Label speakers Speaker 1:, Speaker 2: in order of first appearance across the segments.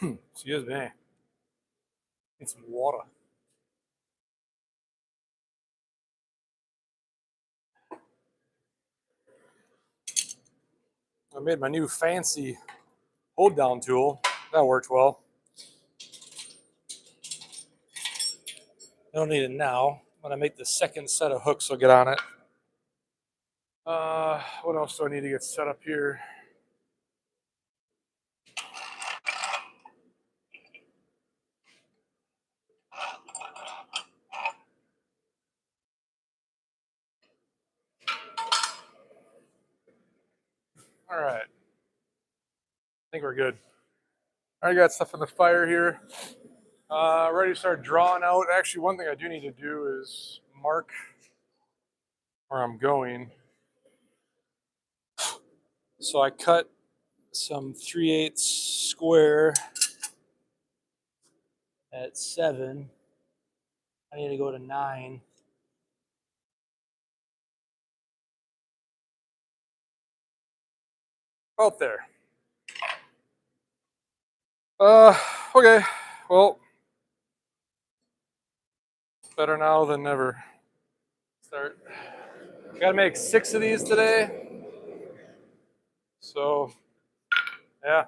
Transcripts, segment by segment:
Speaker 1: Excuse me. Need some water. I made my new fancy hold down tool. That worked well. I don't need it now. When I make the second set of hooks, I'll get on it. What else do I need to get set up here? All right. I think we're good. I already got stuff in the fire here. Ready to start drawing out. Actually, one thing I do need to do is mark where I'm going. So I cut some 3/8 square at 7. I need to go to 9. Out there. Okay. Well, better now than never. Start. Gotta make 6 of these today. So, yeah.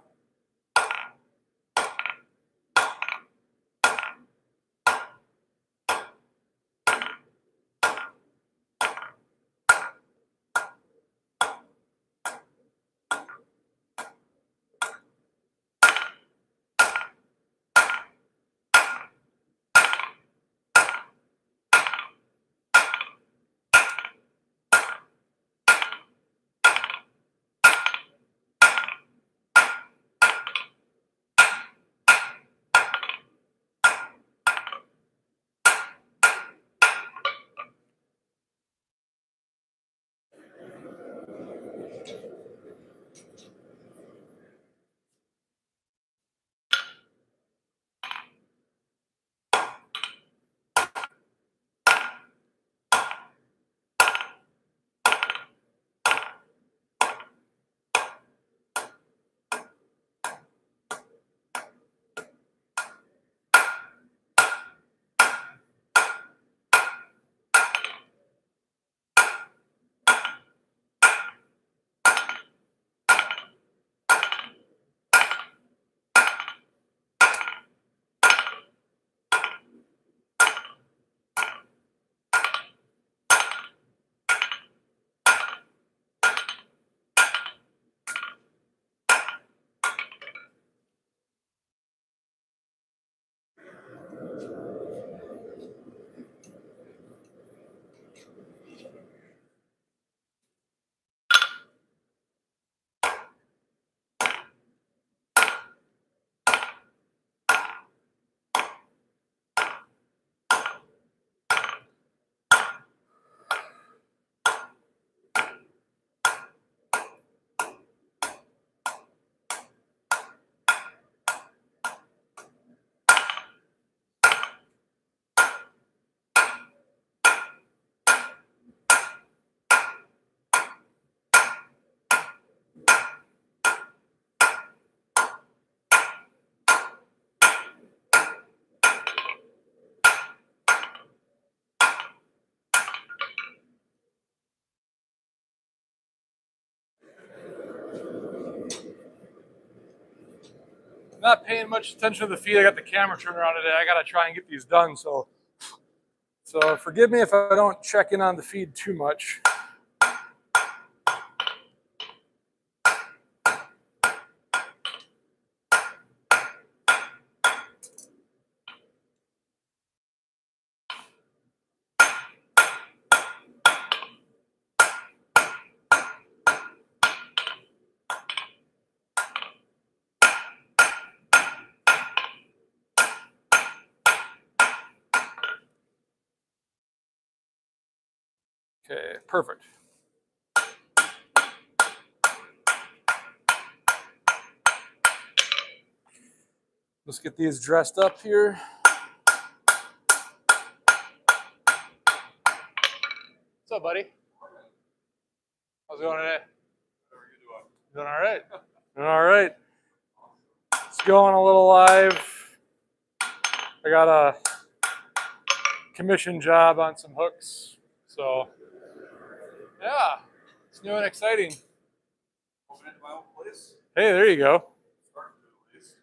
Speaker 1: Not paying much attention to the feed. I got the camera turned around today. I gotta try and get these done. So forgive me if I don't check in on the feed too much. Okay, perfect. Let's get these dressed up here. What's up, buddy? How's it going today? Doing all right. Doing all right. Let's going a little live. I got a commission job on some hooks, so yeah, it's new and exciting.
Speaker 2: Moving into my own place.
Speaker 1: Hey, there you go.
Speaker 2: Starting to at least.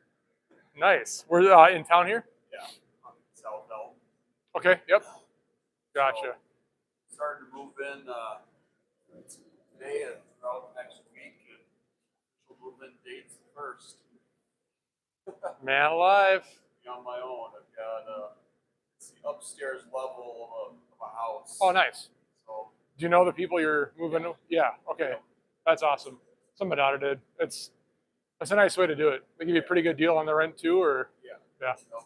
Speaker 1: Nice. We're in town here.
Speaker 2: Yeah, on South Elm.
Speaker 1: Okay. Yep. Gotcha.
Speaker 2: So, starting to move in today and throughout the next week, and we'll move in dates first.
Speaker 1: Man alive.
Speaker 2: Be on my own. I've got it's the upstairs level of a house.
Speaker 1: Oh, nice.
Speaker 2: So
Speaker 1: Do you know the people you're moving to? Yeah. Okay. That's awesome. Some of my daughter did. That's a nice way to do it. They give you a pretty good deal on the rent too, or
Speaker 2: yeah.
Speaker 1: Yeah.
Speaker 2: So,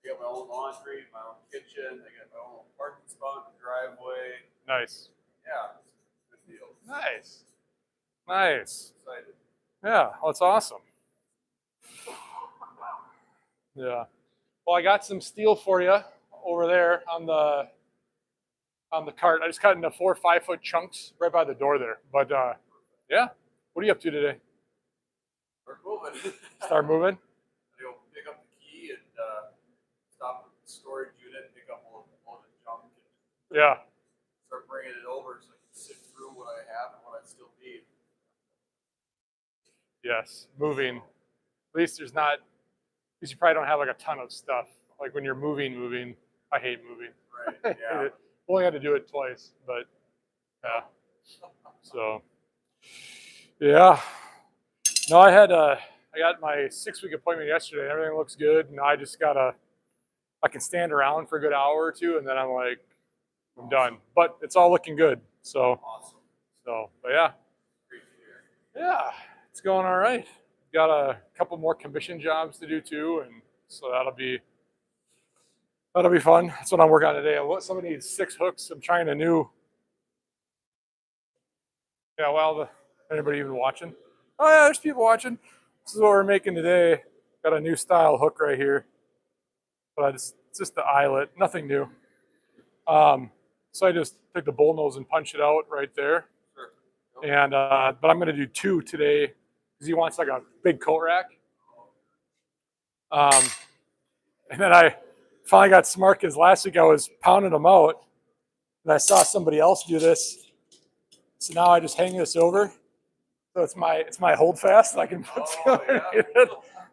Speaker 2: I got my own laundry, my own kitchen. I got my own parking spot in the driveway.
Speaker 1: nice.
Speaker 2: Yeah, good deal.
Speaker 1: Nice. Nice.
Speaker 2: Excited.
Speaker 1: Yeah, well, that's awesome. Yeah. Well, I got some steel for you over there on the cart. I just cut into 4 5-foot chunks right by the door there. But yeah, what are you up to today?
Speaker 2: We're moving.
Speaker 1: Start moving?
Speaker 2: They'll pick up the key and stop at the storage unit, pick up all the junk, and
Speaker 1: Yeah.
Speaker 2: start bringing it over so I can sift through what I have and what I still need.
Speaker 1: Yes. Moving. At least there's not. At least you probably don't have like a ton of stuff. Like when you're moving. I hate moving.
Speaker 2: Right. Yeah.
Speaker 1: Only had to do it twice, but yeah. So yeah. No, I got my 6-week appointment yesterday. Everything looks good, and I just I can stand around for a good hour or two, and then I'm like, I'm done. But it's all looking good. So
Speaker 2: Awesome.
Speaker 1: but yeah,
Speaker 2: Great to hear.
Speaker 1: yeah, it's going all right. Got a couple more commission jobs to do too, and so that'll be fun. That's what I'm working on today. Somebody needs 6 hooks. I'm trying a new. Yeah, well, anybody even watching? Oh yeah, there's people watching. This is what we're making today. Got a new style hook right here, but it's just the eyelet, nothing new. So I just took the bull nose and punch it out right there.
Speaker 2: Sure.
Speaker 1: And but I'm gonna do 2 today because he wants like a big coat rack. And then I finally got smart because last week I was pounding them out, and I saw somebody else do this. So now I just hang this over. So it's my hold fast. And I can put it.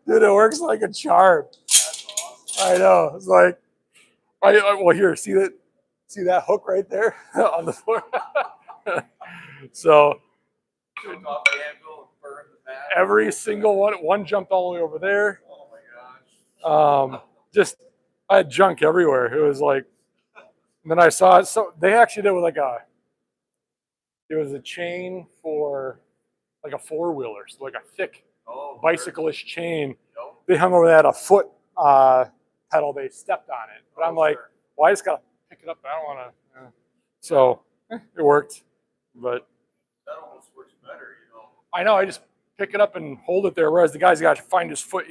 Speaker 1: Dude, it works like a charm.
Speaker 2: That's awesome.
Speaker 1: I know. It's like, well, here, see that hook right there on the floor. So
Speaker 2: Choke off the anvil and burn the mat.
Speaker 1: every single one jumped all the way over there.
Speaker 2: Oh my gosh.
Speaker 1: Just I had junk everywhere. It was like, and then I saw it. So they actually did with it was a chain for like a 4-wheeler, so like a thick bicyclist chain.
Speaker 2: Yep.
Speaker 1: They hung over that a foot pedal. They stepped on it, but I'm like,
Speaker 2: Sure.
Speaker 1: well, I just gotta pick it up. I don't want to. So it worked, but
Speaker 2: That almost works better, you know.
Speaker 1: I know I just pick it up and hold it there, whereas the guy's got to find his foot,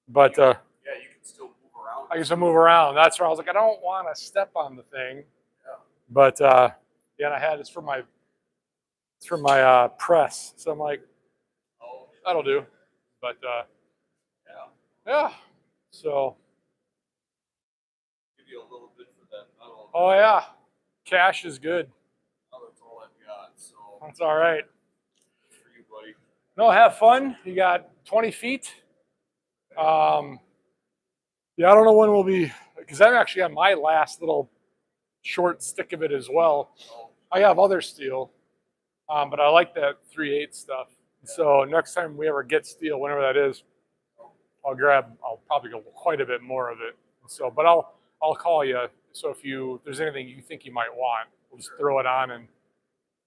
Speaker 1: but
Speaker 2: Yeah, you can still move around.
Speaker 1: I can move around. That's where I was like, I don't want to step on the thing,
Speaker 2: Yeah.
Speaker 1: but yeah, and I had it's for my press, so I'm like,
Speaker 2: Oh,
Speaker 1: that'll do, but
Speaker 2: yeah.
Speaker 1: yeah, so
Speaker 2: Give you a little bit for that metal.
Speaker 1: oh yeah, cash is good.
Speaker 2: Oh, that's all I've got. So
Speaker 1: That's all right.
Speaker 2: for you, buddy.
Speaker 1: No, have fun. You got 20 feet. Yeah, I don't know when we'll be, because I'm actually on my last little short stick of it as well.
Speaker 2: Oh,
Speaker 1: I have other steel, but I like that 3/8 stuff. So next time we ever get steel, whenever that is, I'll probably go quite a bit more of it. So, but I'll call you. So if there's anything you think you might want, we'll just throw it on and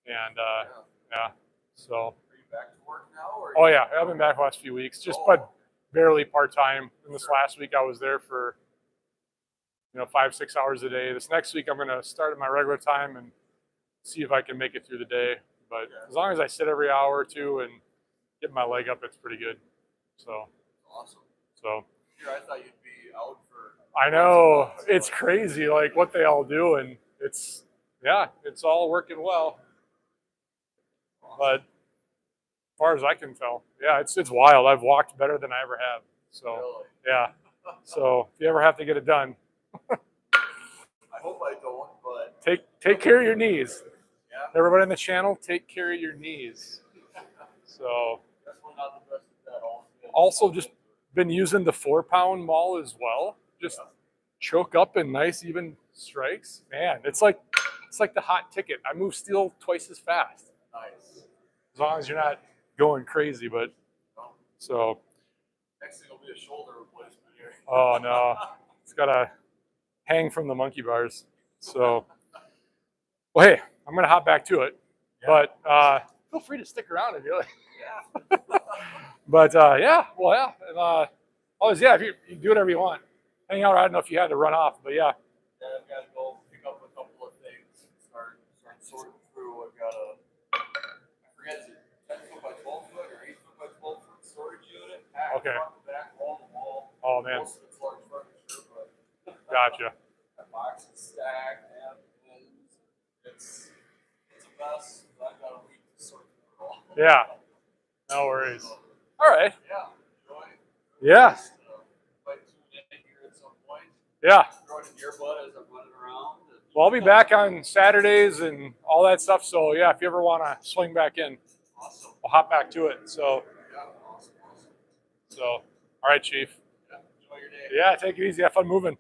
Speaker 1: yeah. So.
Speaker 2: Are you back to work now? Or
Speaker 1: Oh yeah, I've been back the last few weeks, but barely part time. And this last week I was there for 5-6 hours a day. This next week I'm gonna start at my regular time and see if I can make it through the day. But as long as I sit every hour or two and get my leg up, it's pretty good. So
Speaker 2: Awesome.
Speaker 1: so
Speaker 2: Here, I thought you'd be out for.
Speaker 1: I know it's crazy like what they all do, and it's all working well. But far as I can tell. Yeah, it's wild. I've walked better than I ever have. So
Speaker 2: Really?
Speaker 1: yeah. So if you ever have to get it done,
Speaker 2: I hope I don't, but
Speaker 1: take care of your knees.
Speaker 2: yeah.
Speaker 1: Everybody in the channel, take care of your knees. So
Speaker 2: Guess we're not the best at that.
Speaker 1: also just been using the 4-pound maul as well. Just choke up in nice even strikes. Man, it's like the hot ticket. I move steel twice as fast.
Speaker 2: Nice.
Speaker 1: As long as you're not going crazy, but so
Speaker 2: Next thing will be a shoulder replacement here.
Speaker 1: oh no. It's gotta hang from the monkey bars. So well hey, I'm gonna hop back to it.
Speaker 2: Yeah.
Speaker 1: But feel free to stick around if you like.
Speaker 2: Yeah.
Speaker 1: But yeah, well yeah. And, always yeah, if you do whatever you want. Hang out, I don't know if you had to run off, but yeah.
Speaker 2: Yeah, I've got to go pick up a couple of things. Start sorting through. I've got I forget, is it 10 foot by 12 foot or 8 foot by 12 foot storage unit?
Speaker 1: Okay.
Speaker 2: Front to back, wall to wall.
Speaker 1: Oh man.
Speaker 2: Most of it's large furniture, but
Speaker 1: Gotcha.
Speaker 2: that box is stacked and it's a mess. I've got a week to sort through it all.
Speaker 1: Yeah. No worries. All right.
Speaker 2: Yeah. Enjoy.
Speaker 1: Yeah.
Speaker 2: Might tune in here at some point.
Speaker 1: Yeah.
Speaker 2: Throw in an earbud as I'm running around.
Speaker 1: Well, I'll be back on Saturdays and all that stuff. So yeah, if you ever want to swing back in,
Speaker 2: Awesome.
Speaker 1: I'll hop back to it. So
Speaker 2: Yeah, awesome.
Speaker 1: so all right, Chief.
Speaker 2: Yeah, enjoy your day.
Speaker 1: Yeah, take it easy. Have fun moving.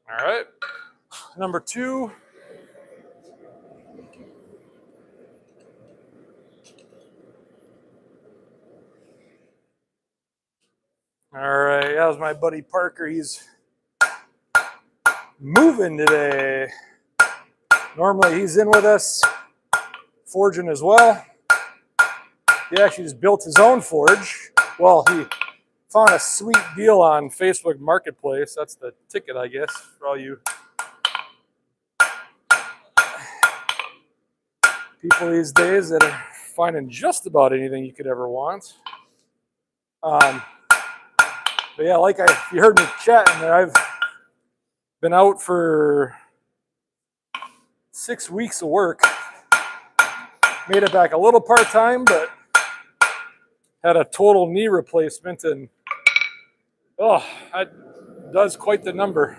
Speaker 1: All right. Number 2. All right. That was my buddy Parker. He's moving today. Normally he's in with us, forging as well. He actually just built his own forge. Well, he found a sweet deal on Facebook Marketplace. That's the ticket, I guess, for all you people these days that are finding just about anything you could ever want. But yeah, like you heard me chatting there, I've been out for 6 weeks of work. Made it back a little part-time, but had a total knee replacement, and oh, that does quite the number.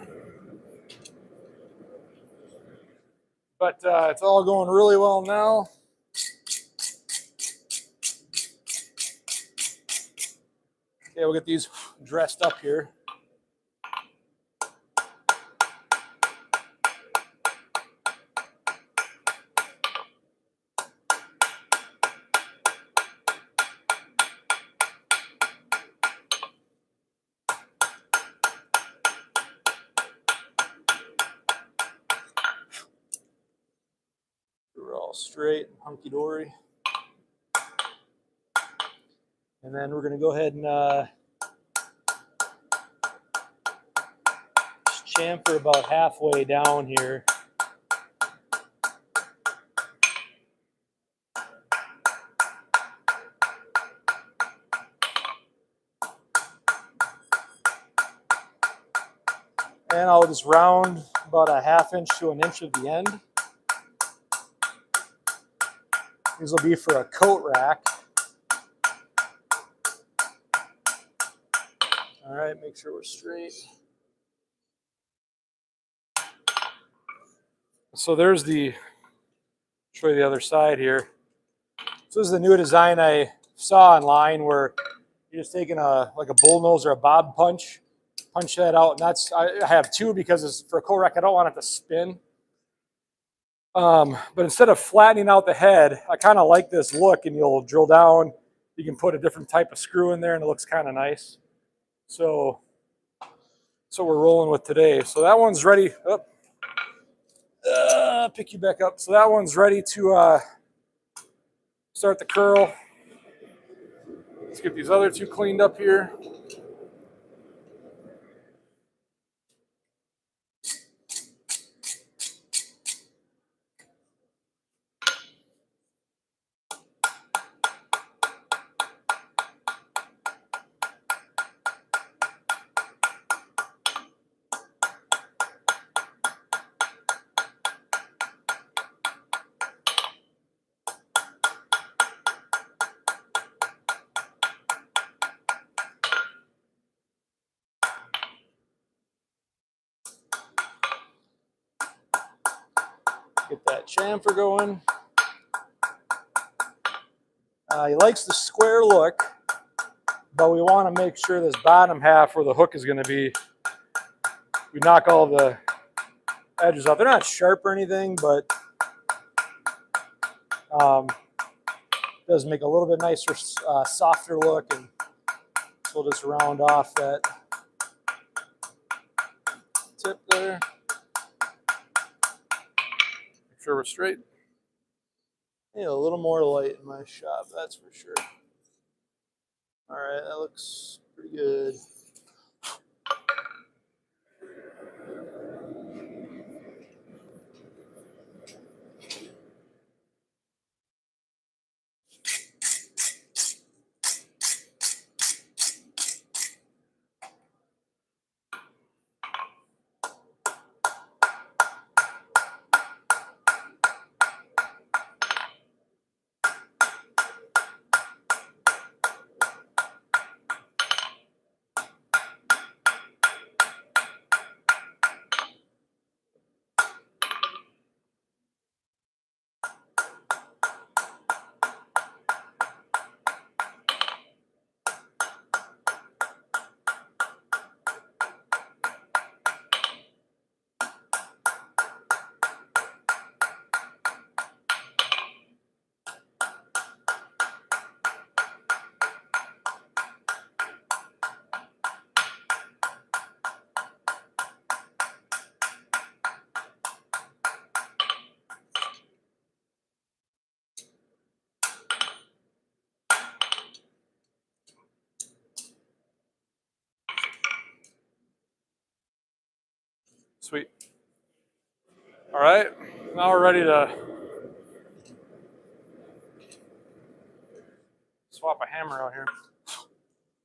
Speaker 1: But it's all going really well now. Okay, we'll get these dressed up here. We're all straight and hunky-dory. And then we're going to go ahead and just chamfer about halfway down here. And I'll just round about a 1/2 inch to 1 inch of the end. These will be for a coat rack. All right, make sure we're straight. So there's show you the other side here. So this is the new design I saw online where you're just taking like a bullnose or a bob punch that out, and I have 2 because it's for a coat rack. I don't want it to spin. But instead of flattening out the head, I kind of like this look, and you'll drill down. You can put a different type of screw in there, and it looks kind of nice. So So we're rolling with today. So that one's ready. Pick you back up. So that one's ready to start the curl. Let's get these other two cleaned up here. Get that chamfer going. He likes the square look, but we want to make sure this bottom half where the hook is going to be, we knock all the edges off. They're not sharp or anything, but does make a little bit nicer, softer look, and so we'll just round off that tip there. Make sure we're straight. Yeah, a little more light in my shop, that's for sure. All right, that looks pretty good. Sweet. All right, now we're ready to swap a hammer out here.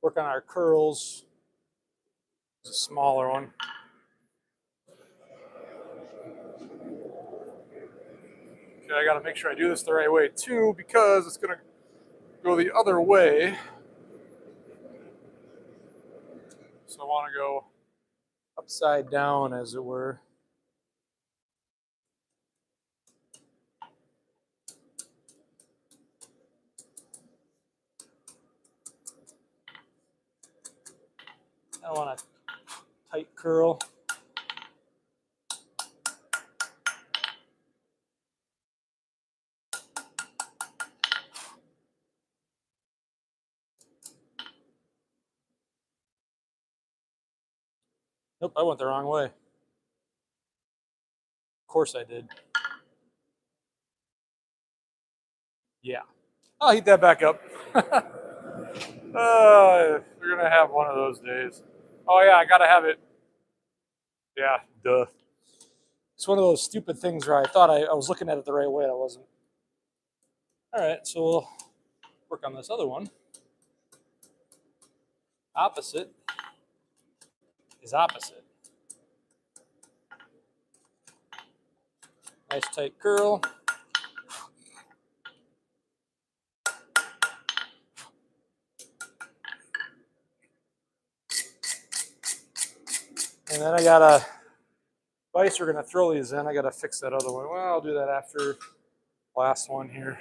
Speaker 1: Work on our curls. It's a smaller one. Okay, I gotta make sure I do this the right way too, because it's gonna go the other way. So I wanna go upside down, as it were. I want a tight curl. Nope, I went the wrong way. Of course I did. Yeah. I'll heat that back up. We're gonna have one of those days. Oh yeah, I gotta have it. Yeah, duh. It's one of those stupid things where I thought I was looking at it the right way, I wasn't. All right, so we'll work on this other one. Opposite is opposite. Nice tight curl. And then I gotta, vice we're gonna throw these in, I gotta fix that other one. Well, I'll do that after last one here.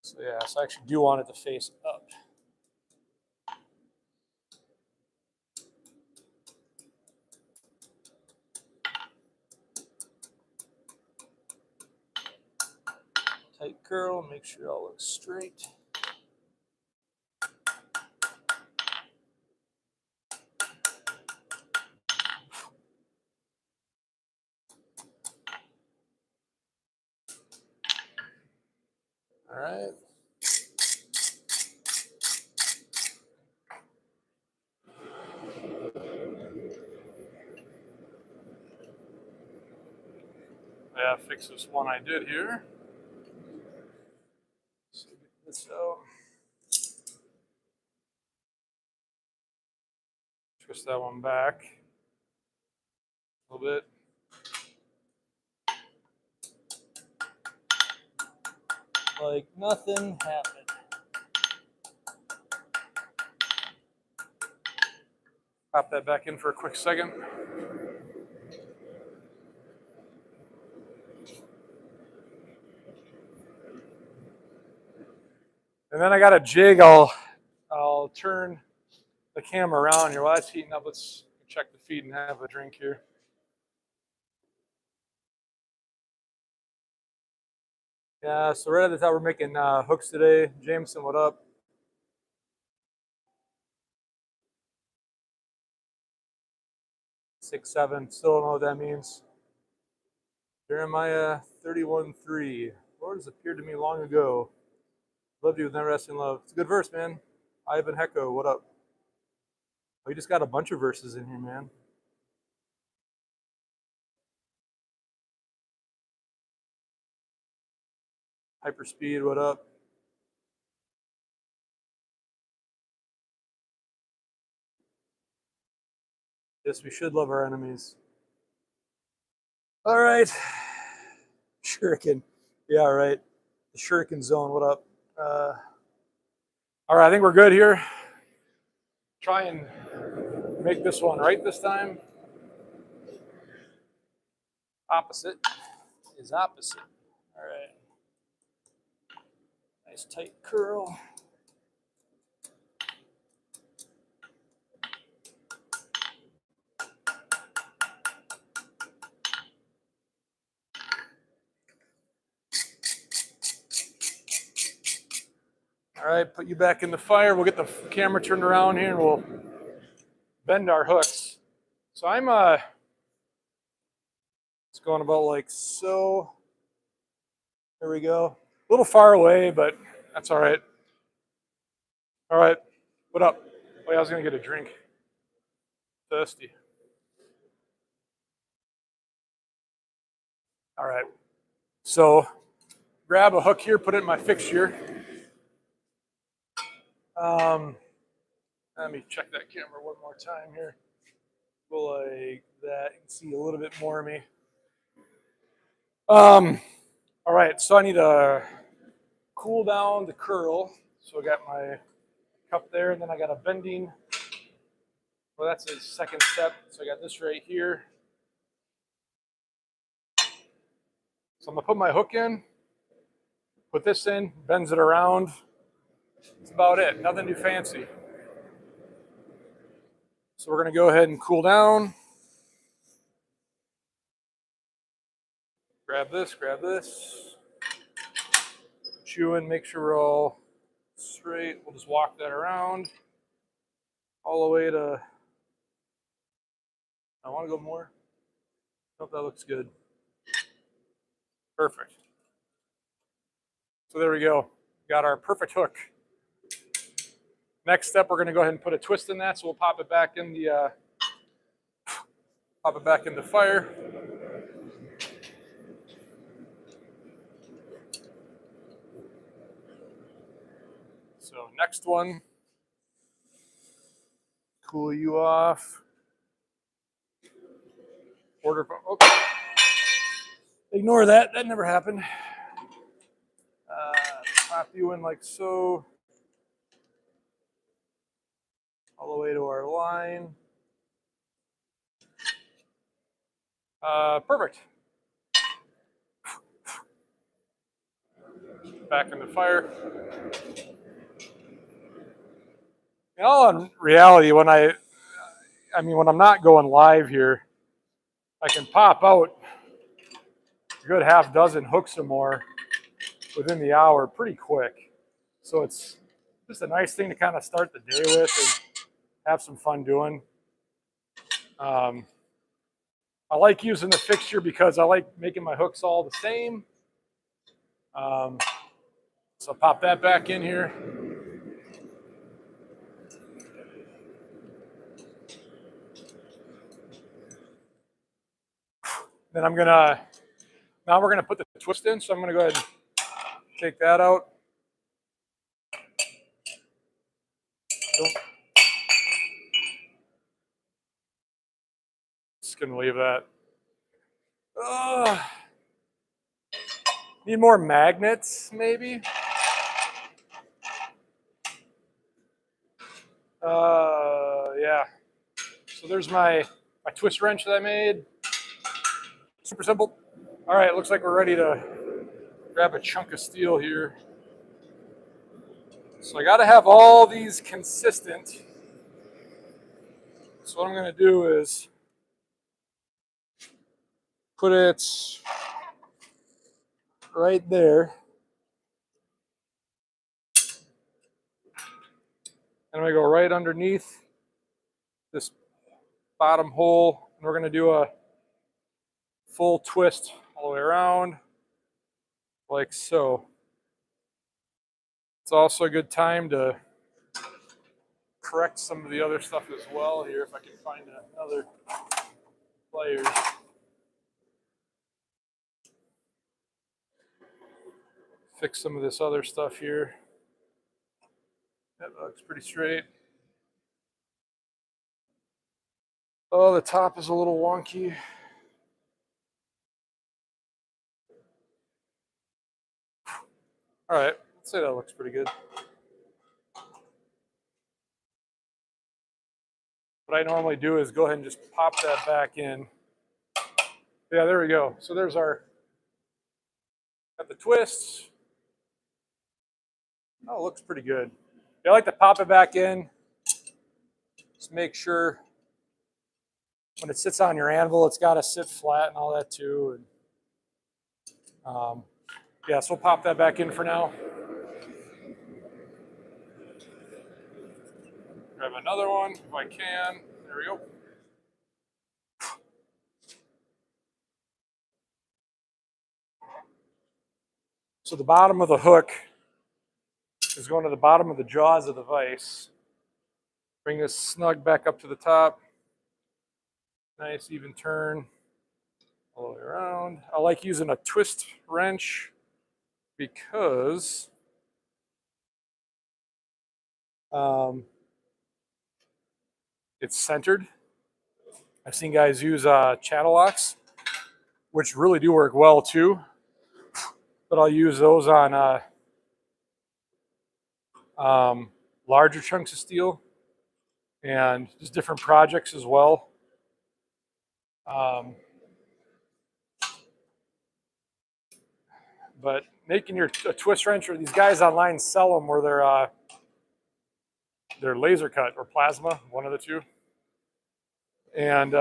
Speaker 1: So yeah, so I actually do want it to face up. Tight curl, make sure it all looks straight. All right. Yeah, fix this one I did here. So get this out. Twist that one back a little bit. Like nothing happened. Pop that back in for a quick second. And then I got a jig. I'll turn the camera around here while that's heating up. Let's check the feed and have a drink here. Yeah, so right at the top, we're making hooks today. Jameson, what up? 6-7, still don't know what that means. Jeremiah 31:3. Lord has appeared to me long ago. Loved you with everlasting love. It's a good verse, man. Ivan Hecko, what up? We just got a bunch of verses in here, man. Hyperspeed, what up? Yes, we should love our enemies. All right. Shuriken. Yeah, right. The Shuriken zone, what up? All right, I think we're good here. Try and make this one right this time. Opposite is opposite. All right. Nice tight curl. All right, put you back in the fire. We'll get the camera turned around here and we'll bend our hooks. So it's going about like so. There we go. A little far away, but that's all right. All right, what up? Oh yeah, I was gonna get a drink. Thirsty. All right, so grab a hook here, put it in my fixture. Let me check that camera one more time here. Go like that. You can see a little bit more of me. All right, so I need to cool down the curl. So I got my cup there, and then I got a bending. Well, that's a second step. So I got this right here. So I'm gonna put my hook in, put this in, bends it around. That's about it. Nothing too fancy. So we're gonna go ahead and cool down. Grab this. Chew in, make sure we're all straight. We'll just walk that around all the way to, I want to go more. Hope that looks good. Perfect. So there we go. Got our perfect hook. Next step, we're going to go ahead and put a twist in that. So we'll pop it back in the fire. So next one, cool you off. Ignore that. That never happened. Pop you in like so. All the way to our line. Perfect. Back in the fire. In all reality, when I'm not going live here, I can pop out a good half dozen hooks or more within the hour pretty quick. So it's just a nice thing to kind of start the day with and have some fun doing. I like using the fixture because I like making my hooks all the same. So So I'll pop that back in here. Then now we're gonna put the twist in. So I'm gonna go ahead and take that out. Just gonna leave that. Need more magnets, maybe. Yeah. So there's my twist wrench that I made. Super simple. All right, looks like we're ready to grab a chunk of steel here. So I got to have all these consistent. So what I'm going to do is put it right there. And I'm going to go right underneath this bottom hole. And we're going to do a full twist all the way around, like so. It's also a good time to correct some of the other stuff as well here, if I can find another pliers. Fix some of this other stuff here. That looks pretty straight. Oh, the top is a little wonky. All right, I'd say that looks pretty good. What I normally do is go ahead and just pop that back in. Yeah, there we go. So there's our, got the twists. Oh, it looks pretty good. Yeah, I like to pop it back in. Just make sure when it sits on your anvil, it's got to sit flat and all that too. And, yeah, so we'll pop that back in for now. Grab another one if I can. There we go. So the bottom of the hook is going to the bottom of the jaws of the vise. Bring this snug back up to the top. Nice even turn all the way around. I like using a twist wrench because it's centered. I've seen guys use channel locks, which really do work well too. But I'll use those on larger chunks of steel and just different projects as well. But making a twist wrench, or these guys online sell them where they're laser cut or plasma, one of the two. And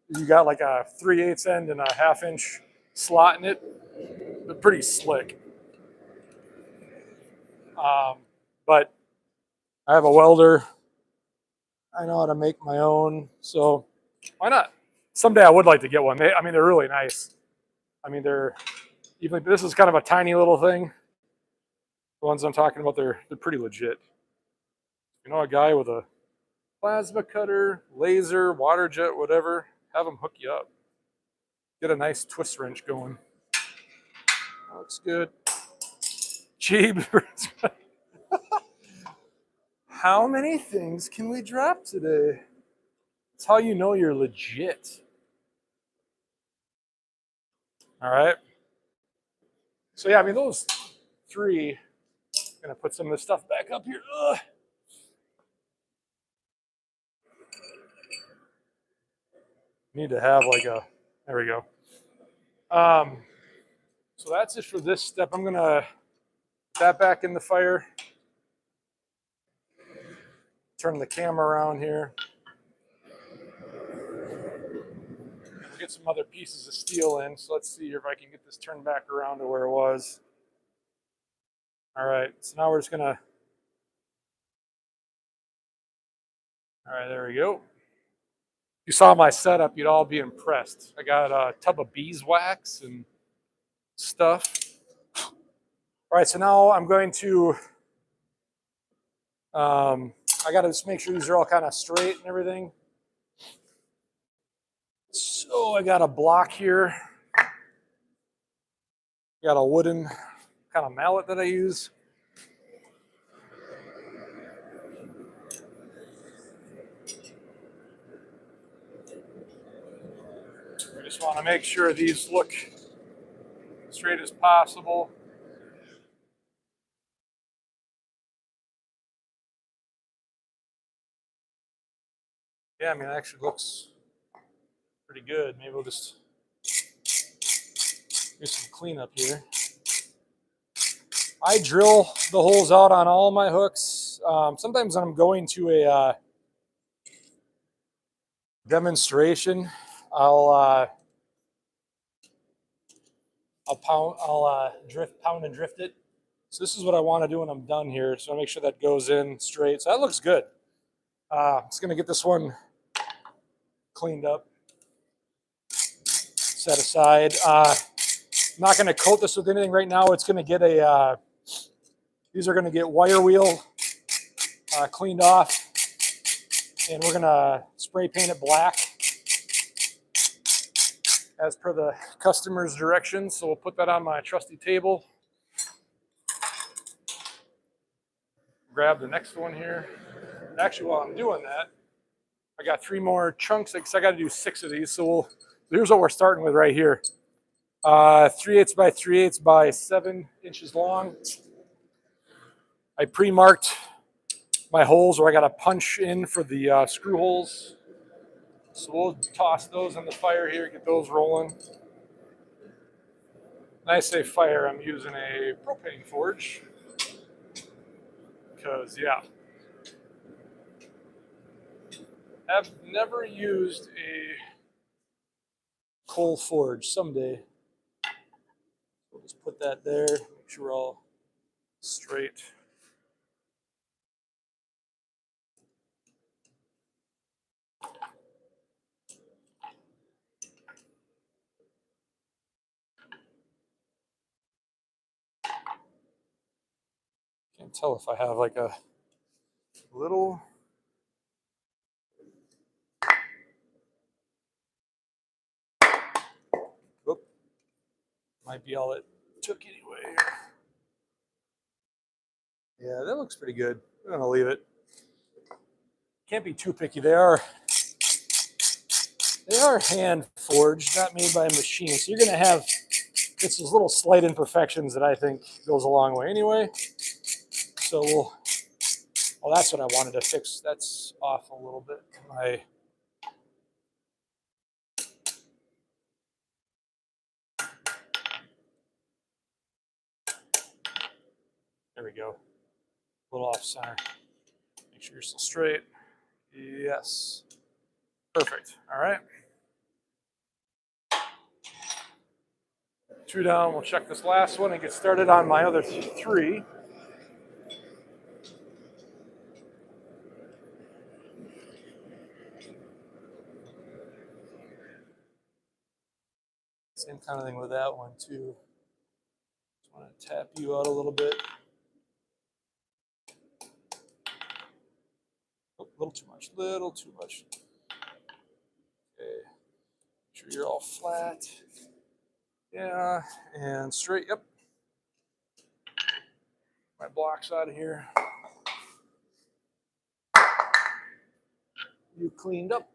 Speaker 1: you got like a 3/8 end and a 1/2 inch slot in it. They're pretty slick. But I have a welder. I know how to make my own, so why not? Someday I would like to get one. I mean, they're really nice. I mean, even this is kind of a tiny little thing. The ones I'm talking about, they're pretty legit. You know, a guy with a plasma cutter, laser, water jet, whatever, have them hook you up. Get a nice twist wrench going. That looks good. Cheap. How many things can we drop today? It's how you know you're legit. All right. So yeah, I mean, those three, I'm gonna put some of this stuff back up here. Ugh. Need to have like a, there we go. So that's it for this step. I'm gonna put that back in the fire. Turn the camera around here. Get some other pieces of steel in. So let's see if I can get this turned back around to where it was. All right, so now we're just gonna, all right, there we go. If you saw my setup, you'd all be impressed. I got a tub of beeswax and stuff. All right, so now I'm going to, I got to just make sure these are all kind of straight and everything. So I got a block here. Got a wooden kind of mallet that I use. I just want to make sure these look straight as possible. Yeah, I mean, it actually looks pretty good. Maybe we'll just do some cleanup here. I drill the holes out on all my hooks. Sometimes I'm going to a demonstration. I'll pound and drift it. So this is what I want to do when I'm done here. So I make sure that goes in straight. So that looks good. Just gonna get this one cleaned up, set aside. I'm not gonna coat this with anything right now. It's gonna get a. These are gonna get wire wheel cleaned off, and we're gonna spray paint it black as per the customer's directions. So we'll put that on my trusty table. Grab the next one here. Actually, while I'm doing that, I got 3 more chunks because I got to do 6 of these. So here's what we're starting with right here. 3/8 by 3/8 by 7 inches long. I pre-marked my holes where I got to punch in for the screw holes. So we'll toss those in the fire here, get those rolling. When I say fire, I'm using a propane forge. Because, yeah, I've never used a coal forge. Someday. We'll just put that there, make sure we're all straight. Can't tell if I have like a little. Oop. Might be all it took anyway. Yeah, that looks pretty good. I'm gonna leave it. Can't be too picky. They are hand forged, not made by a machine. So you're gonna have it's those little slight imperfections that I think goes a long way anyway. So well, that's what I wanted to fix. That's off a little bit. There we go. A little off center. Make sure you're still straight. Yes. Perfect. All right. 2 down. We'll check this last one and get started on my other 3. Same kind of thing with that one too. Just want to tap you out a little bit. Oh, a little too much. Little too much. Okay. Make sure you're all flat. Yeah, and straight. Yep. My block's out of here. You cleaned up.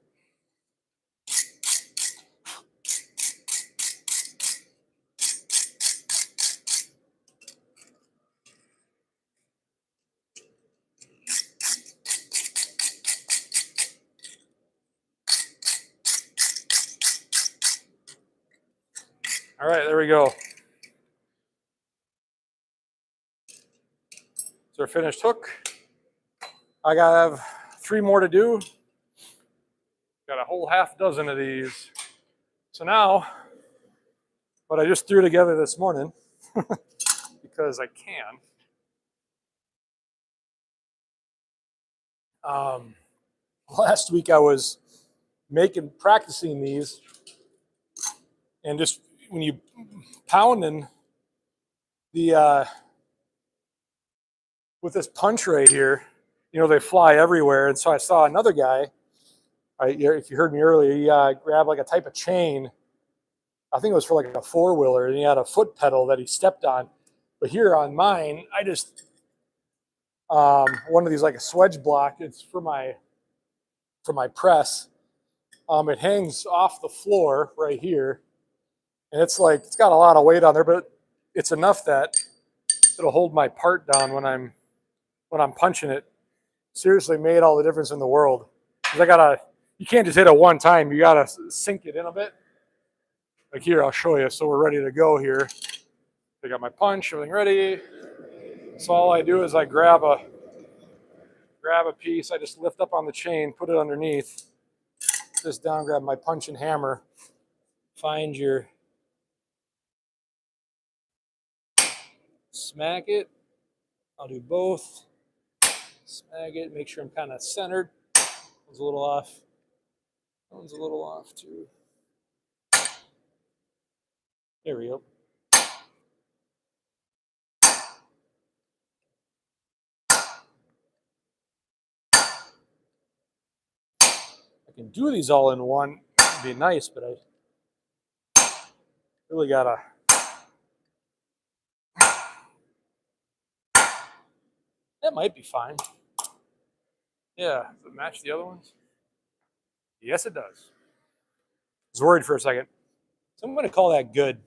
Speaker 1: All right, there we go. It's our finished hook. I have 3 more to do. Got a whole half dozen of these. So now, what I just threw together this morning, because I can. Last week I was practicing these, and just when you pounding the with this punch right here, you know, they fly everywhere. And so I saw another guy, if you heard me earlier, he grabbed like a type of chain. I think it was for like a four-wheeler, and he had a foot pedal that he stepped on. But here on mine, I just, one of these like a swedge block, it's for my press. It hangs off the floor right here. And it's like, it's got a lot of weight on there, but it's enough that it'll hold my part down when I'm punching it. Seriously made all the difference in the world. 'Cause you can't just hit it one time. You gotta sink it in a bit. Like here, I'll show you. So we're ready to go here. I got my punch, everything ready. So all I do is I grab a piece. I just lift up on the chain, put it underneath. Just down, grab my punch and hammer. Find your, smack it. I'll do both. Smack it, make sure I'm kind of centered. One's a little off. That one's a little off too. There we go. I can do these all in one. It'd be nice, but I really gotta. That might be fine. Yeah, does it match the other ones? Yes, it does. I was worried for a second. So I'm gonna call that good.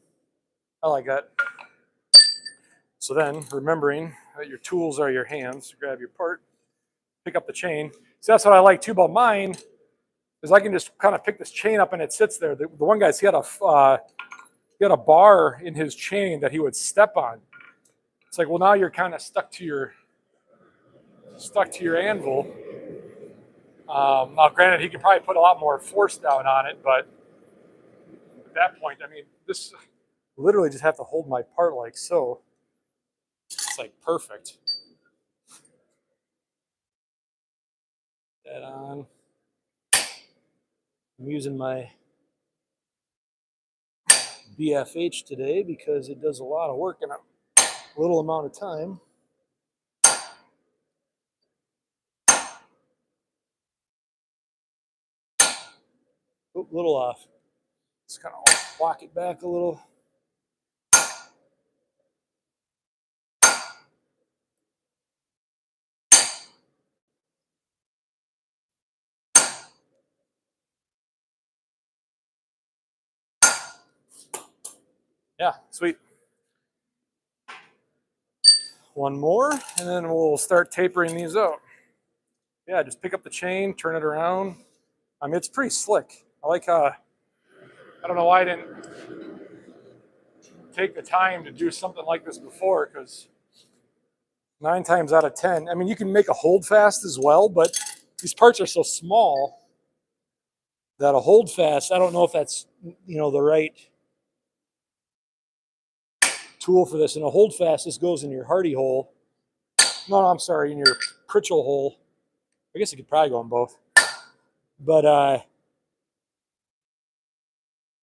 Speaker 1: I like that. So then, remembering that your tools are your hands, grab your part, pick up the chain. So that's what I like too about mine, is I can just kind of pick this chain up and it sits there. The one guy, he had a bar in his chain that he would step on. It's like, well, now you're kind of stuck to your anvil. Now, granted, he could probably put a lot more force down on it, but at that point, I mean, this literally just have to hold my part like so. It's like perfect. That on. I'm using my BFH today because it does a lot of work in a little amount of time. Oop, a little off. Just kind of walk it back a little. Yeah, sweet. One more, and then we'll start tapering these out. Yeah, just pick up the chain, turn it around. I mean, it's pretty slick. I like how, I don't know why I didn't take the time to do something like this before, because 9 times out of 10, I mean, you can make a hold fast as well, but these parts are so small that a hold fast, I don't know if that's, you know, the right tool for this. And a hold fast, this goes in your hardy hole. No, I'm sorry, in your Pritchell hole. I guess it could probably go in both. But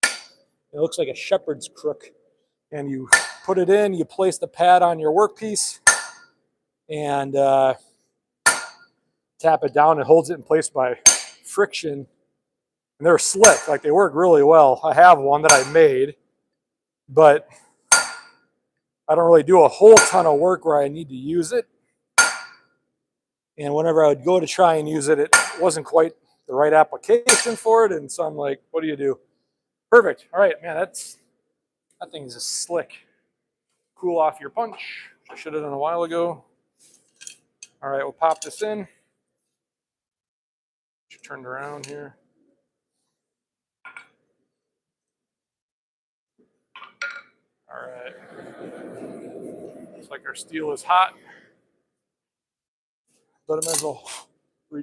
Speaker 1: it looks like a shepherd's crook. And you put it in, you place the pad on your workpiece, and tap it down. It holds it in place by friction. And they're slick, like they work really well. I have one that I made, but I don't really do a whole ton of work where I need to use it. And whenever I would go to try and use it, it wasn't quite the right application for it. And so I'm like, what do you do? Perfect. All right, man, that thing is just slick. Cool off your punch. I should have done a while ago. All right, we'll pop this in. Turned around here. All right. Looks like our steel is hot. But I might as well.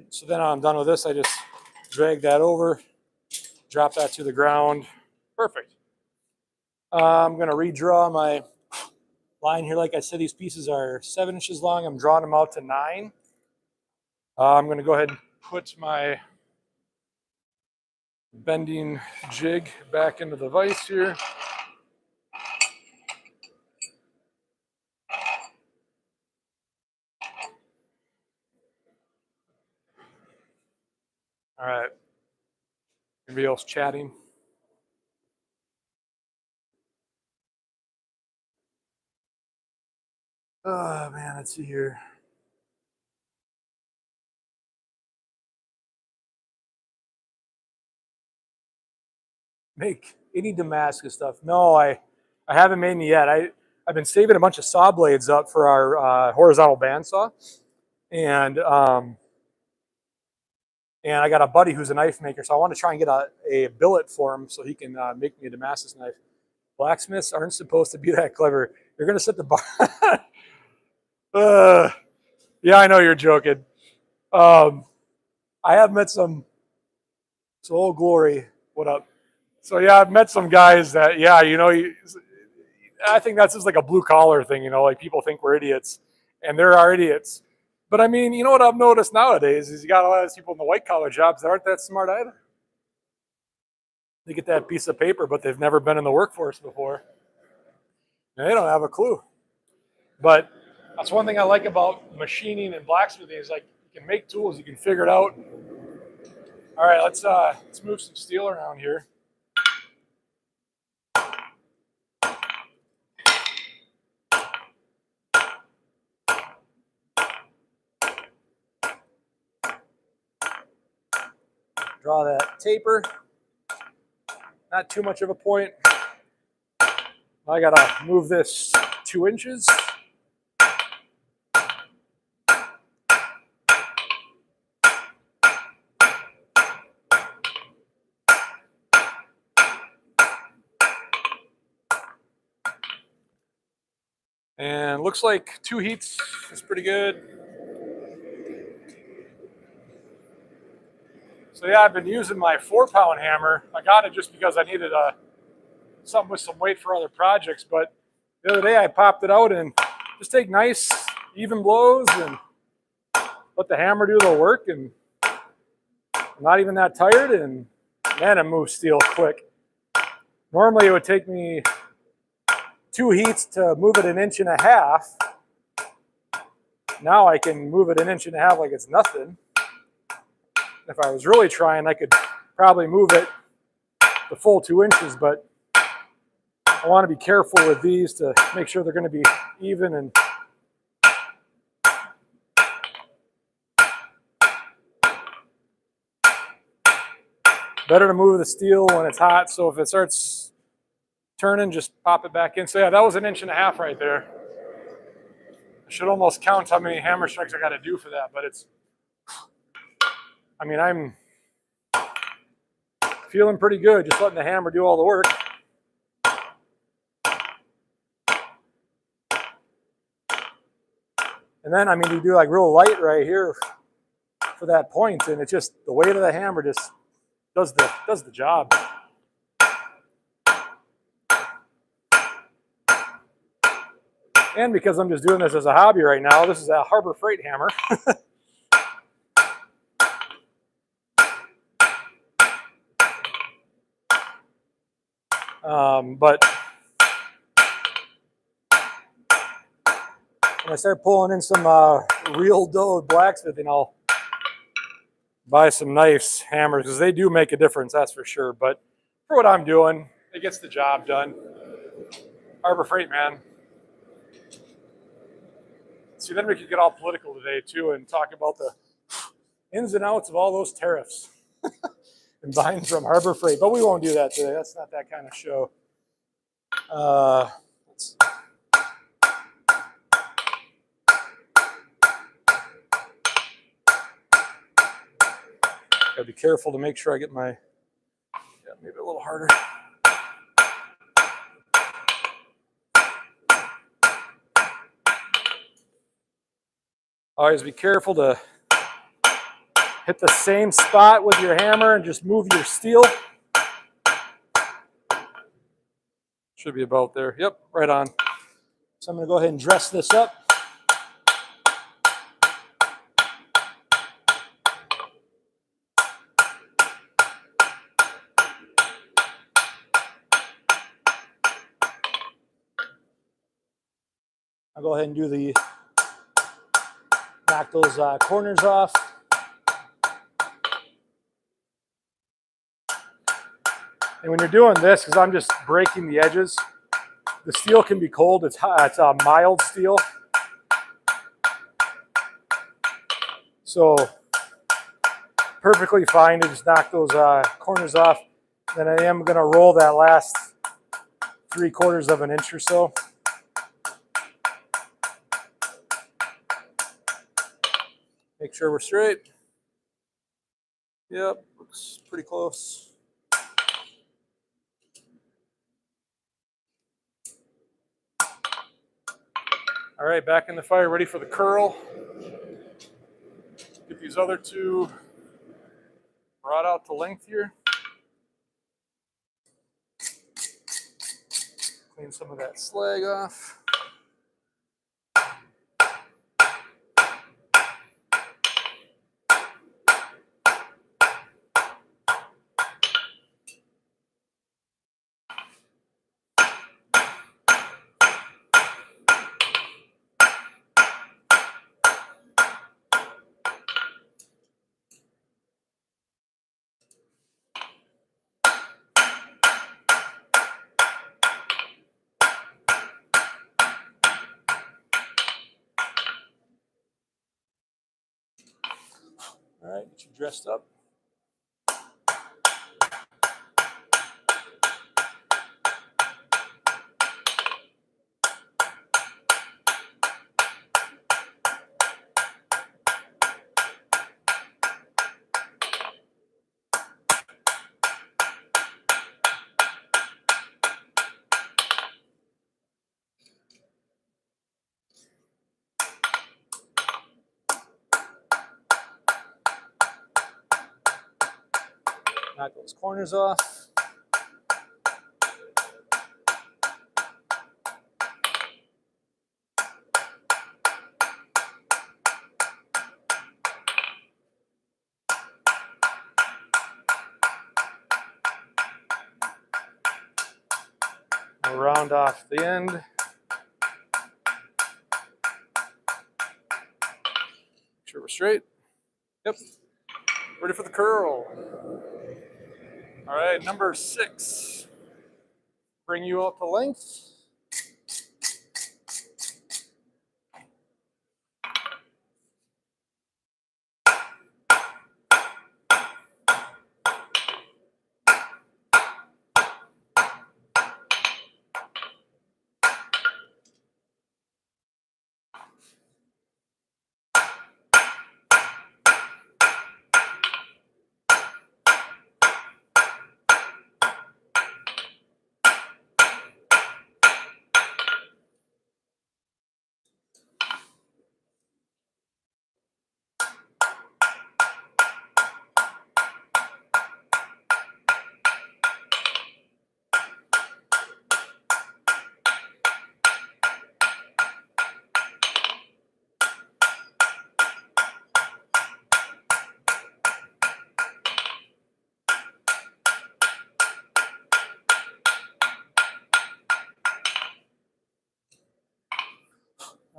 Speaker 1: So then I'm done with this. I just drag that over, drop that to the ground. Perfect. I'm going to redraw my line here. Like I said, these pieces are 7 inches long. I'm drawing them out to 9. I'm going to go ahead and put my bending jig back into the vise here. Anybody else chatting? Oh man, let's see here. Make any Damascus stuff? No, I haven't made any yet. I've been saving a bunch of saw blades up for our horizontal bandsaw, and I got a buddy who's a knife maker, so I want to try and get a billet for him so he can make me a Damascus knife. Blacksmiths aren't supposed to be that clever. You're gonna set the bar. Yeah, I know you're joking. I have met some. So old glory, what up? So yeah, I've met some guys that I think that's just like a blue collar thing, like people think we're idiots, and there are idiots. But I mean, you know what I've noticed nowadays is you got a lot of people in the white collar jobs that aren't that smart either. They get that piece of paper, but they've never been in the workforce before. And they don't have a clue. But that's one thing I like about machining and blacksmithing is like you can make tools, you can figure it out. All right, let's move some steel around here. Draw that taper. Not too much of a point. I gotta move this 2 inches. And looks like 2 heats is pretty good. So yeah, I've been using my 4-pound hammer. I got it just because I needed something with some weight for other projects. But the other day I popped it out and just take nice even blows and let the hammer do the work. And I'm not even that tired, and man, it moves steel quick. Normally it would take me 2 heats to move it 1.5 inches. Now I can move it 1.5 inches like it's nothing. If I was really trying, I could probably move it the full 2 inches, but I want to be careful with these to make sure they're going to be even. And better to move the steel when it's hot, so if it starts turning, just pop it back in. So yeah, that was 1.5 inches right there. I should almost count how many hammer strikes I got to do for that, but I'm feeling pretty good just letting the hammer do all the work. And then, you do like real light right here for that point, and it just, the weight of the hammer just does the job. And because I'm just doing this as a hobby right now, this is a Harbor Freight hammer. But when I start pulling in some real dough blacksmithing, I'll buy some knives, hammers, because they do make a difference, that's for sure. But for what I'm doing, it gets the job done. Harbor Freight, man. See, then we could get all political today, too, and talk about the ins and outs of all those tariffs and buying from Harbor Freight. But we won't do that today. That's not that kind of show. Gotta be careful to make sure I get my, maybe a little harder. Always be careful to hit the same spot with your hammer and just move your steel. Should be about there. Yep, right on. So I'm going to go ahead and dress this up. I'll go ahead and do knock those corners off. And when you're doing this, because I'm just breaking the edges, the steel can be cold. It's hot. It's a mild steel. So perfectly fine to just knock those corners off. Then I am going to roll that last 3/4 of an inch or so. Make sure we're straight. Yep, looks pretty close. All right, back in the fire, ready for the curl. Get these other two brought out to length here. Clean some of that slag off. All right, get you dressed up. Knock those corners off. We'll round off the end. Make sure we're straight. Yep. Ready for the curl. All right, number 6. Bring you up to length.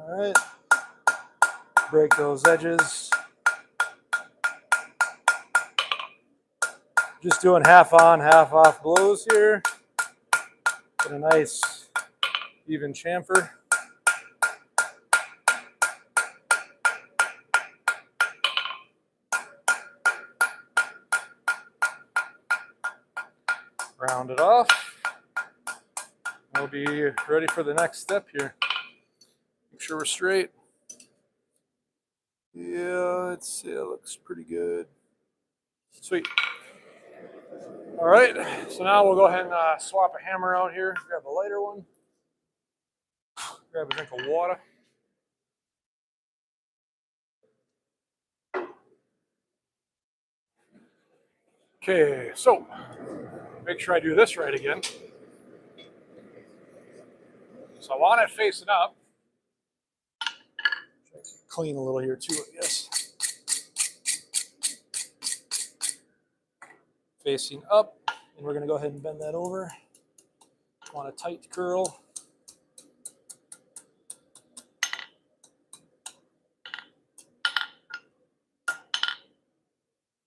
Speaker 1: All right. Break those edges. Just doing half on, half off blows here. Get a nice even chamfer. Round it off. We'll be ready for the next step here. Make sure we're straight. Yeah, it looks pretty good. Sweet. All right, so now we'll go ahead and swap a hammer out here. Grab a lighter one. Grab a drink of water. Okay, so make sure I do this right again. So I want it facing up. Clean a little here too, I guess. Facing up, and we're going to go ahead and bend that over. Want a tight curl.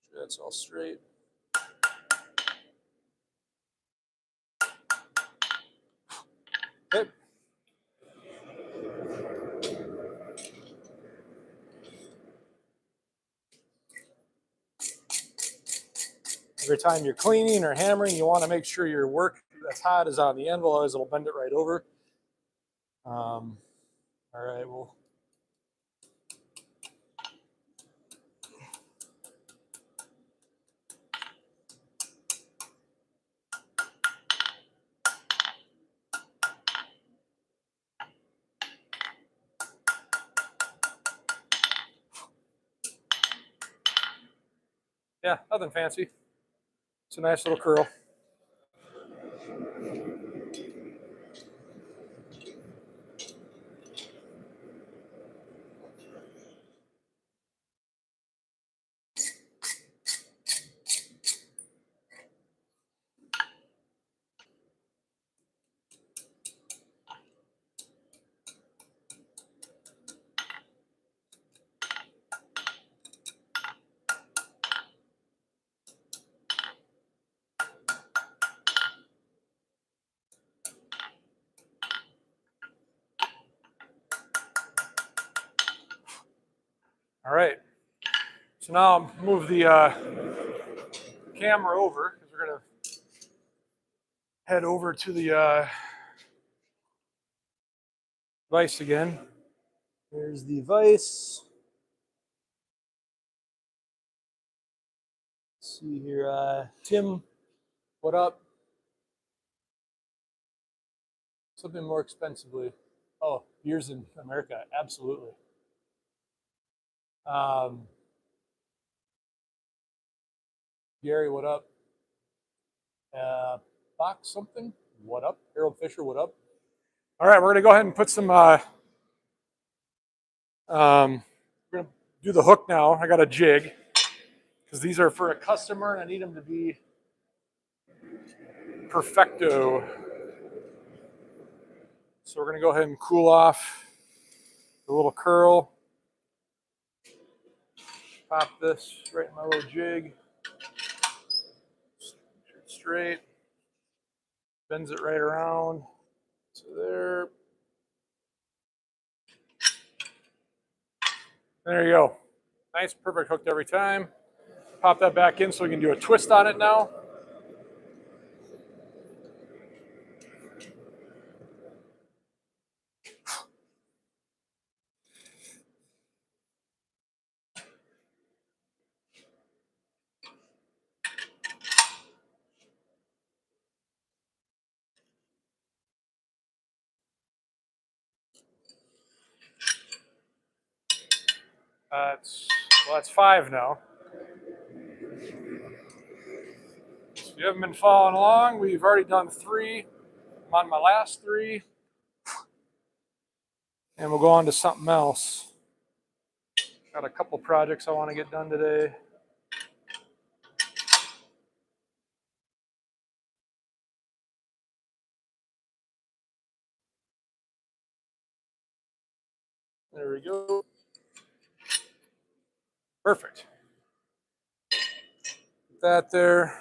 Speaker 1: Sure that's all straight. Every time you're cleaning or hammering, you want to make sure your work that's hot is on the anvil, otherwise it'll bend it right over. All right, well. Yeah, nothing fancy. It's a nice little curl. All right. So now I'll move the camera over because we're going to head over to the vise again. There's the vise. Let's see here. Tim, what up? Something more expensively. Oh, beers in America. Absolutely. Gary, what up? Fox something? What up? Harold Fisher, what up? All right, we're going to go ahead and put some, we're going to do the hook now. I got a jig because these are for a customer and I need them to be perfecto. So we're going to go ahead and cool off the little curl. Pop this right in my little jig. Straight. Bends it right around. So there. There you go. Nice, perfect hooked every time. Pop that back in so we can do a twist on it now. That's 5 now. If you haven't been following along, we've already done 3. I'm on my last 3. And we'll go on to something else. Got a couple projects I want to get done today. There we go. Perfect. Put that there.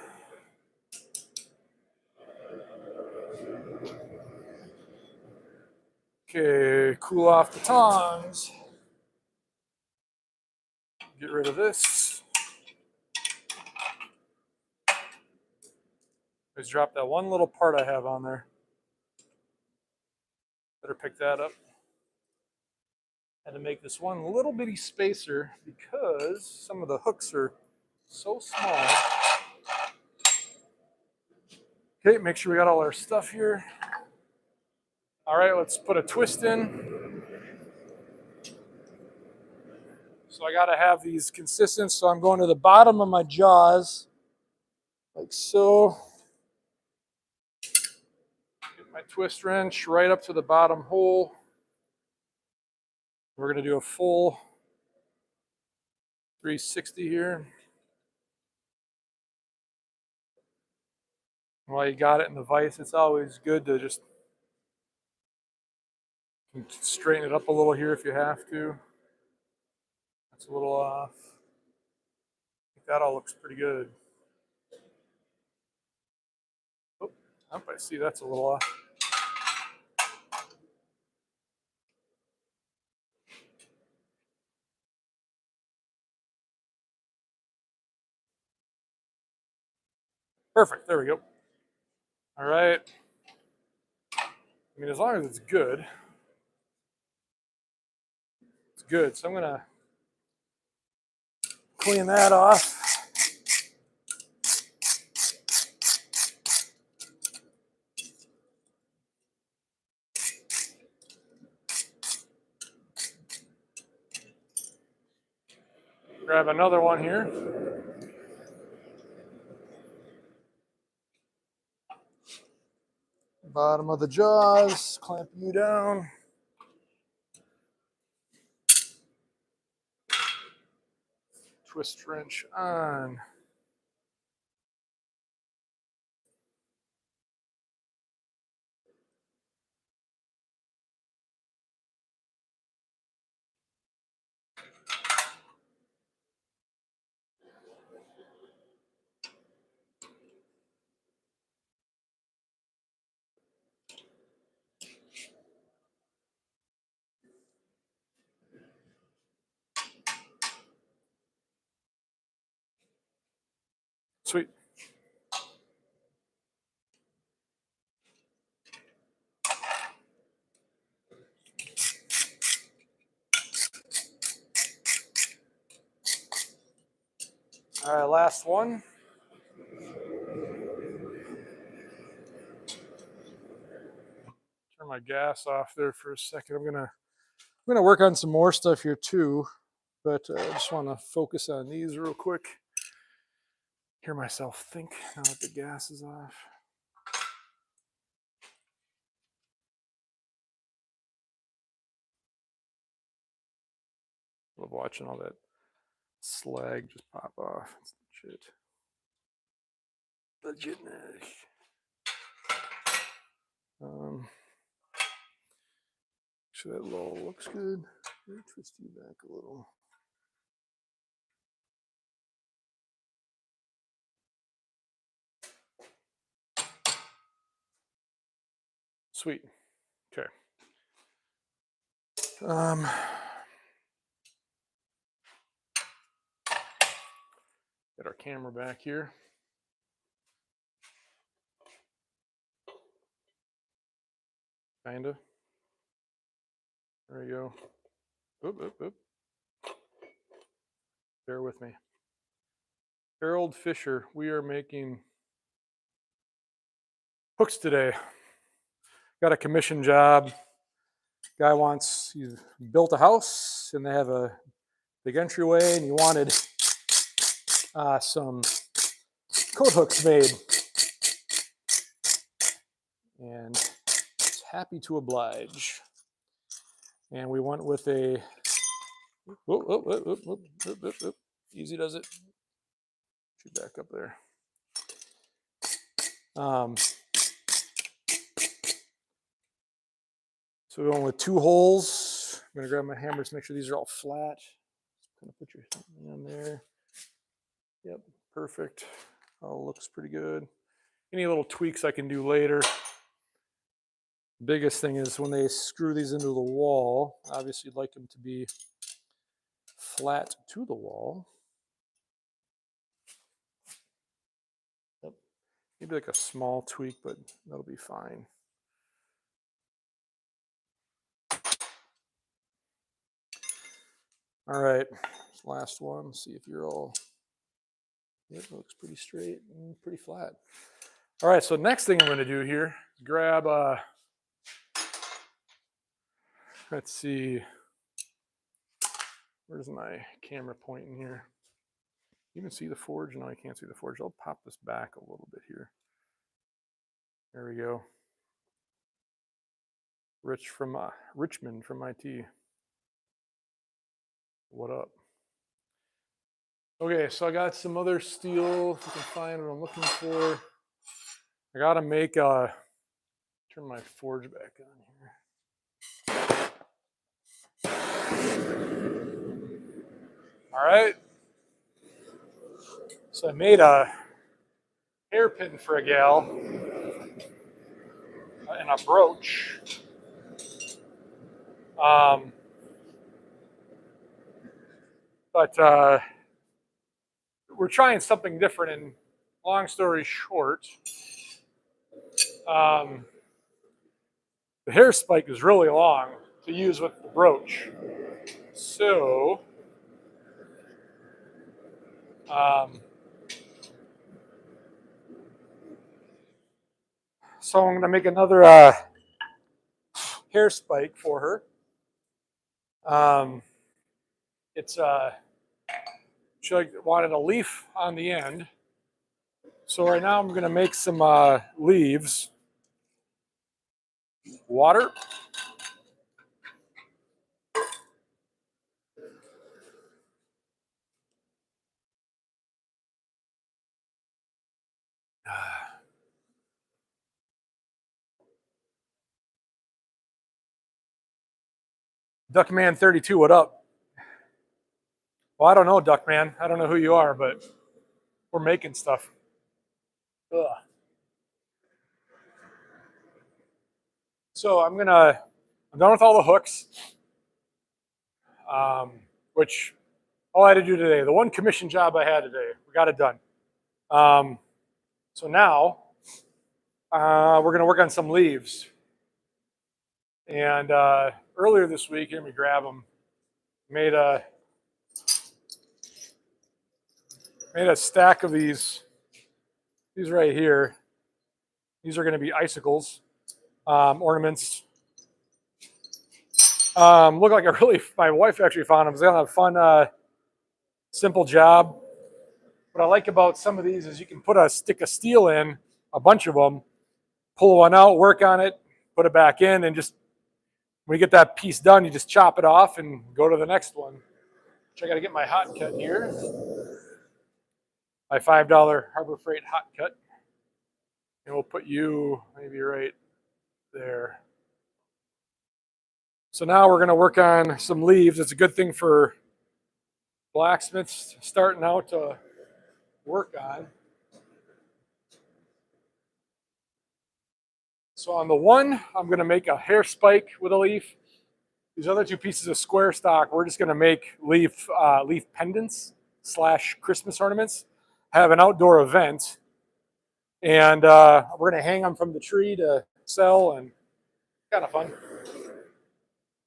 Speaker 1: Okay, cool off the tongs. Get rid of this. Just drop that one little part I have on there. Better pick that up. Had to make this one little bitty spacer because some of the hooks are so small. Okay, make sure we got all our stuff here. All right, let's put a twist in. So I gotta have these consistent, so I'm going to the bottom of my jaws, like so. Get my twist wrench right up to the bottom hole. We're gonna do a full 360 here. While you got it in the vise, it's always good to just straighten it up a little here if you have to. That's a little off. I think that all looks pretty good. Oh, I see that's a little off. Perfect. There we go. All right. I mean, as long as it's good, it's good. So I'm going to clean that off. Grab another one here. Bottom of the jaws, clamp you down. Twist wrench on. Sweet. All right, last one. Turn my gas off there for a second. I'm gonna work on some more stuff here too, but I just want to focus on these real quick. Hear myself think now that the gas is off. Love watching all that slag just pop off. It's legit. Legitness. So that low looks good. Let me twist you back a little. Sweet. Okay. Get our camera back here. Kinda. There we go. Oop, oop, oop. Bear with me. Harold Fisher, we are making hooks today. Got a commission job. Guy he's built a house and they have a big entryway and he wanted some coat hooks made. And he's happy to oblige. And we went with a, easy does it. Shoot back up there. So we're going with 2 holes. I'm gonna grab my hammer to make sure these are all flat. Just gonna put your thing on there. Yep, perfect. All looks pretty good. Any little tweaks I can do later. Biggest thing is when they screw these into the wall, obviously you'd like them to be flat to the wall. Yep. Maybe like a small tweak, but that'll be fine. All right, last one. See if you're all, yep, looks pretty straight and pretty flat. All right, so next thing I'm gonna do here, grab let's see, where's my camera pointing here? You can see the forge? No, I can't see the forge. I'll pop this back a little bit here. There we go. Richmond from IT. What up? Okay, so I got some other steel. If you can find what I'm looking for. I gotta make turn my forge back on here. All right. So I made a hairpin for a gal and a brooch. But we're trying something different, and long story short, the hair spike is really long to use with the brooch. So, so I'm going to make another hair spike for her. It's she wanted a leaf on the end. So right now I'm going to make some leaves. Water. Duckman 32, what up? Well, I don't know, Duckman. I don't know who you are, but we're making stuff. Ugh. So I'm done with all the hooks, which all I had to do today, the one commission job I had today, we got it done. So now we're going to work on some leaves. And earlier this week, let me grab them, made a stack of these right here. These are going to be icicles, ornaments. Look like my wife actually found them. It's kind of a fun, simple job. What I like about some of these is you can put a stick of steel in, a bunch of them, pull one out, work on it, put it back in, and just when you get that piece done, you just chop it off and go to the next one. Which I got to get my hot cut here. My $5 Harbor Freight hot cut. And we'll put you maybe right there. So now we're going to work on some leaves. It's a good thing for blacksmiths starting out to work on. So on the one, I'm going to make a hair spike with a leaf. These other two pieces of square stock, we're just going to make leaf pendants / Christmas ornaments. Have an outdoor event, and we're going to hang them from the tree to sell, and kind of fun.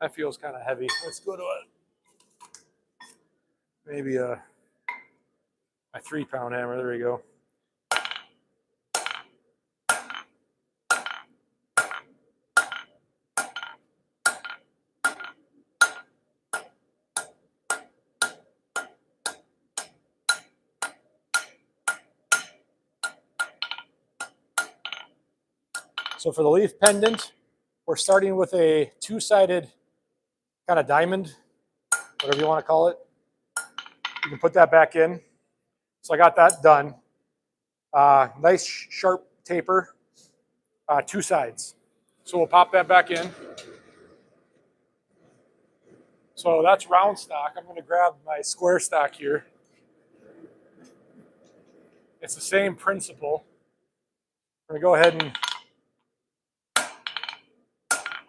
Speaker 1: That feels kind of heavy. Let's go to maybe a 3-pound hammer. There we go. So for the leaf pendant, we're starting with a 2-sided kind of diamond, whatever you want to call it. You can put that back in. So I got that done. Nice sharp taper, 2 sides. So we'll pop that back in. So that's round stock. I'm going to grab my square stock here. It's the same principle. I'm going to go ahead and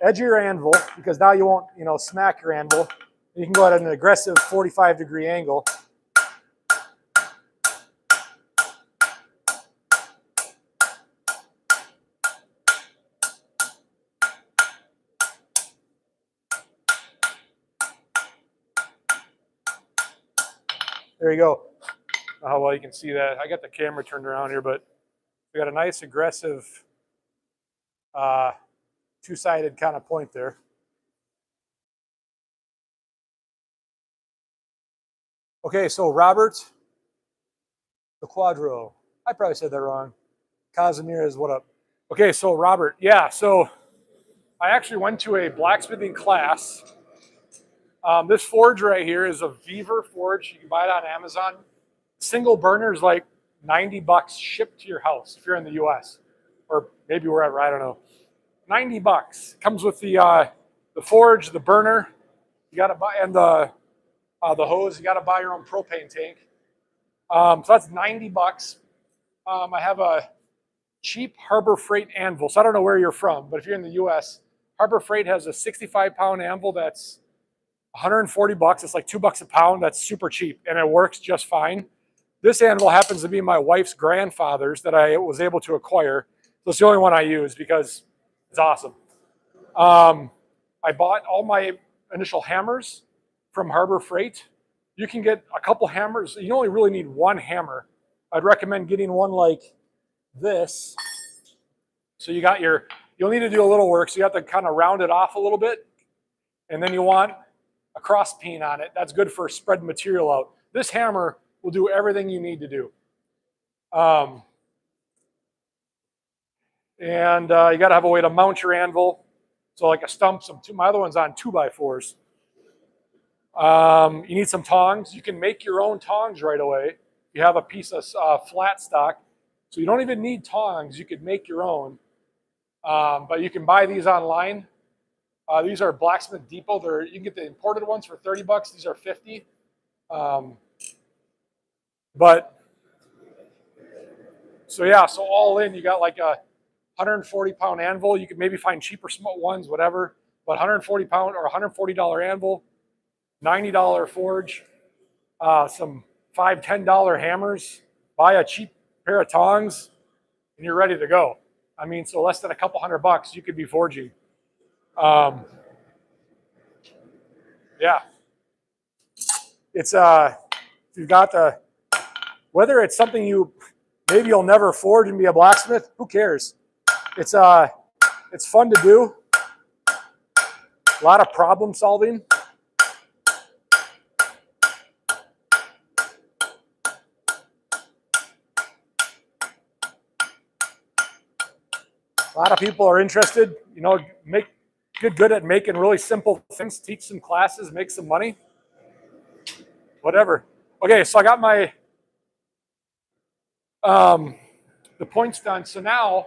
Speaker 1: edge your anvil, because now you won't, smack your anvil. You can go at an aggressive 45-degree angle. There you go. How well you can see that. I got the camera turned around here, but we got a nice aggressive 2-sided kind of point there. Okay, so Robert the Quadro. I probably said that wrong. Casimir is what up. Okay, so Robert, yeah, so I actually went to a blacksmithing class. This forge right here is a Beaver forge. You can buy it on Amazon. Single burner is like $90 shipped to your house if you're in the US, or maybe wherever, I don't know. $90 comes with the forge, the burner. You got to buy, and the hose. You got to buy your own propane tank. So that's $90. I have a cheap Harbor Freight anvil. So I don't know where you're from, but if you're in the US, Harbor Freight has a 65-pound anvil that's $140. It's like $2 a pound. That's super cheap, and it works just fine. This anvil happens to be my wife's grandfather's that I was able to acquire. So it's the only one I use because it's awesome. I bought all my initial hammers from Harbor Freight. You can get a couple hammers. You only really need one hammer. I'd recommend getting one like this. So you'll need to do a little work. So you have to kind of round it off a little bit. And then you want a cross peen on it. That's good for spreading material out. This hammer will do everything you need to do. And you got to have a way to mount your anvil. So like a stump, my other one's on 2x4s. You need some tongs. You can make your own tongs right away. You have a piece of flat stock. So you don't even need tongs. You could make your own. But you can buy these online. These are Blacksmith Depot. You can get the imported ones for $30. These are $50. So all in, you got like a 140-pound anvil. You could maybe find cheaper ones, whatever. But 140-pound or $140 anvil, $90 forge, some $5, $10 hammers. Buy a cheap pair of tongs, and you're ready to go. I mean, so less than a couple $100, you could be forging. Yeah. It's you've got whether it's something maybe you'll never forge and be a blacksmith, who cares? It's fun to do. A lot of problem solving. A lot of people are interested, get good at making really simple things, teach some classes, make some money, whatever. Okay, so I got my the points done. So now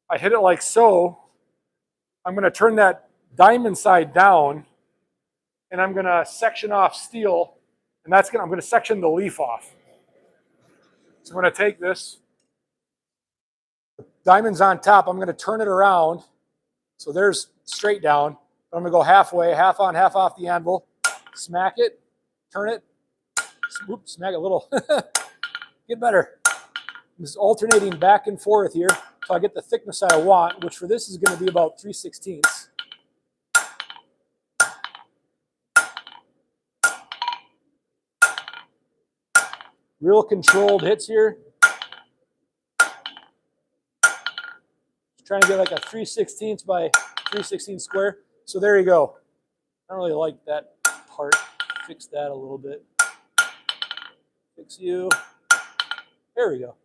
Speaker 1: I hit it like so. I'm going to turn that diamond side down, and I'm going to section off steel, and I'm going to section the leaf off. So I'm going to take this. Diamond's on top. I'm going to turn it around. So there's straight down. I'm going to go halfway, half on, half off the anvil. Smack it, turn it. Oops, smack it a little. Get better. I'm just alternating back and forth here so I get the thickness I want, which for this is going to be about 3/16. Real controlled hits here. Trying to get like a 3/16 by 3/16 square. So there you go. I don't really like that part. Fix that a little bit. Fix you. There we go.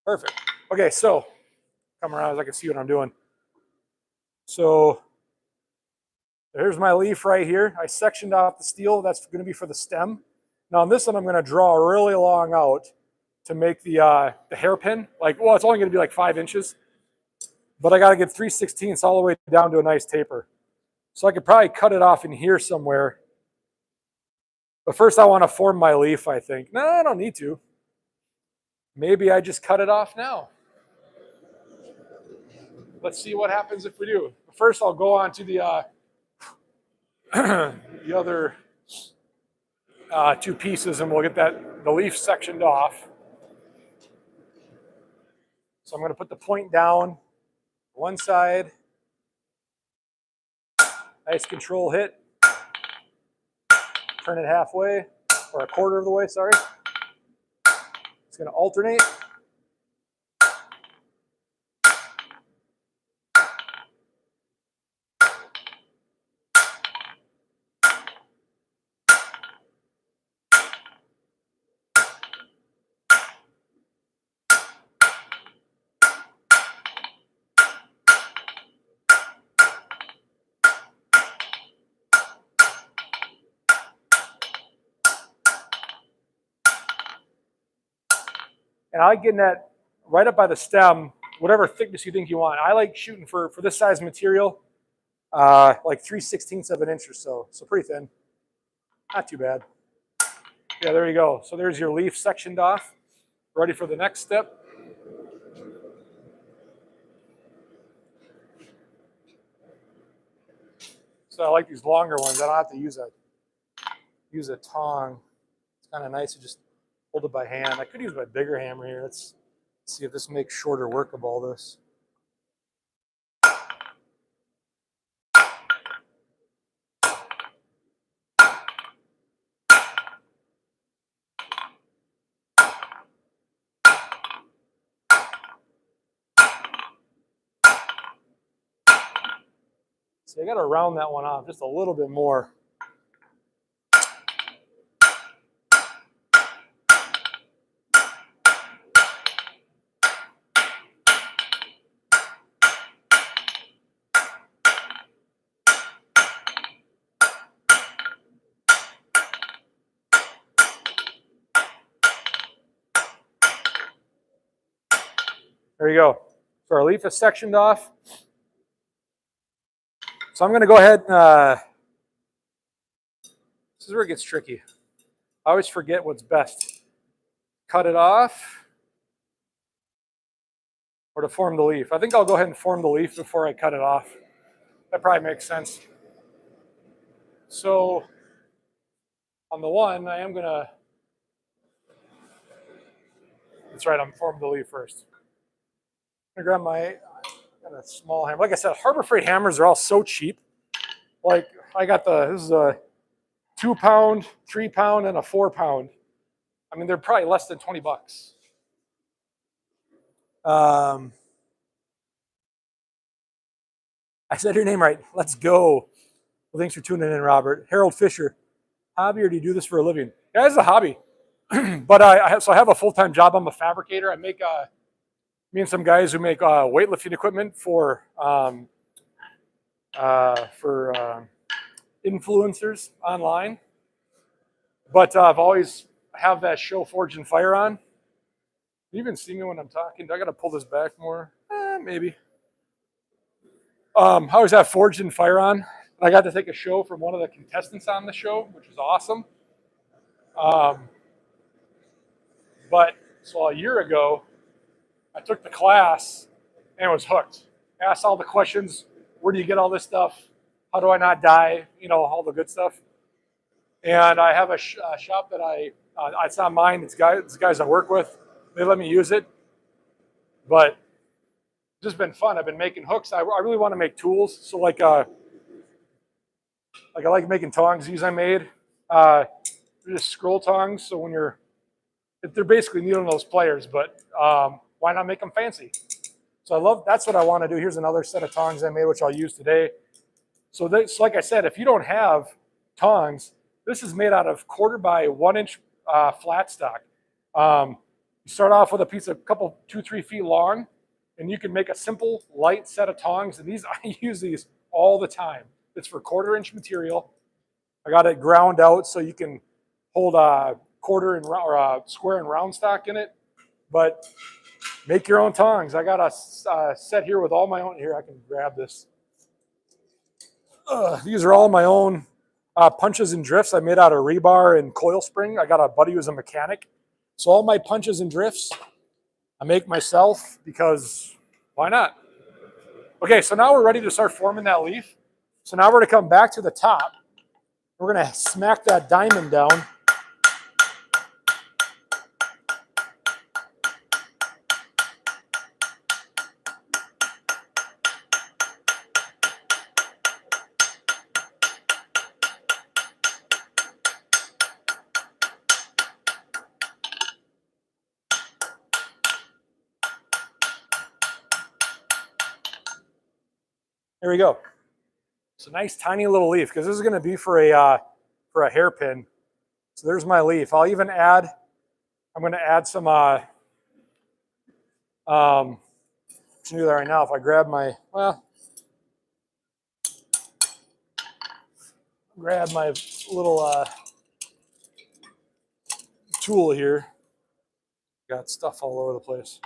Speaker 1: Perfect. Okay, so come around as I can see what I'm doing. So there's my leaf right here. I sectioned off the steel. That's going to be for the stem. Now on this one, I'm going to draw really long out to make the hairpin. It's only going to be like 5 inches. But I got to get 3/16 all the way down to a nice taper. So I could probably cut it off in here somewhere. But first I want to form my leaf, I think. No, I don't need to. Maybe I just cut it off now. Let's see what happens if we do. First I'll go on to the the other 2 pieces, and we'll get the leaf sectioned off. So I'm going to put the point down one side. Nice control hit. Turn it halfway, or a quarter of the way, sorry. It's going to alternate. And I like getting that right up by the stem, whatever thickness you think you want. I like shooting for this size material, like 3/16 of an inch or so. So pretty thin. Not too bad. Yeah, there you go. So there's your leaf sectioned off. Ready for the next step. So I like these longer ones. I don't have to use a tong It's kind of nice to just hold it by hand. I could use my bigger hammer here. Let's see if this makes shorter work of all this. So I got to round that one off just a little bit more. There you go. So our leaf is sectioned off. So I'm going to go ahead and, this is where it gets tricky. I always forget what's best. Cut it off or to form the leaf. I think I'll go ahead and form the leaf before I cut it off. That probably makes sense. So on the one, I am going to, that's right, I'm forming the leaf first. I'm going to grab my got a small hammer. Like I said, Harbor Freight hammers are all so cheap. Like I got this is a 2 pound, 3 pound, and a 4 pound. I mean, they're probably less than 20 bucks. I said your name right. Let's go. Well, thanks for tuning in, Robert. Harold Fisher. Hobby, or do you do this for a living? Yeah, it's a hobby. But I have a full-time job. I'm a fabricator. I make me and some guys who make weightlifting equipment for influencers online. But I've always have that show Forge and Fire on. You even see me when I'm talking. Do I got to pull this back more? Maybe. I always have Forge and Fire on. I got to take a show from one of the contestants on the show, which was awesome. But so a year ago, I took the class and was hooked. Asked all the questions. Where do you get all this stuff? How do I not die? You know, all the good stuff. And I have a shop that it's not mine. It's guys I work with. They let me use it. But it's just been fun. I've been making hooks. I really want to make tools. So like I like making tongs. These I made. They're just scroll tongs. So when they're basically needle nose pliers, but why not make them fancy? So that's what I want to do. Here's another set of tongs I made, which I'll use today. So like I said, if you don't have tongs, this is made out of 1/4 by 1 inch flat stock. You start off with a piece of 2-3 feet long, and you can make a simple, light set of tongs. And I use these all the time. It's for 1/4 inch material. I got it ground out so you can hold a 1/4 or a square and round stock in it. But make your own tongs. I got a set here with all my own. Here, I can grab this. These are all my own punches and drifts I made out of rebar and coil spring. I got a buddy who's a mechanic. So all my punches and drifts I make myself because why not? Okay, so now we're ready to start forming that leaf. So now we're going to come back to the top. We're going to smack that diamond down. There we go. It's a nice tiny little leaf because this is going to be for a hairpin. So there's my leaf. I'm going to add some, I can do that right now. If I grab my little tool here. Got stuff all over the place.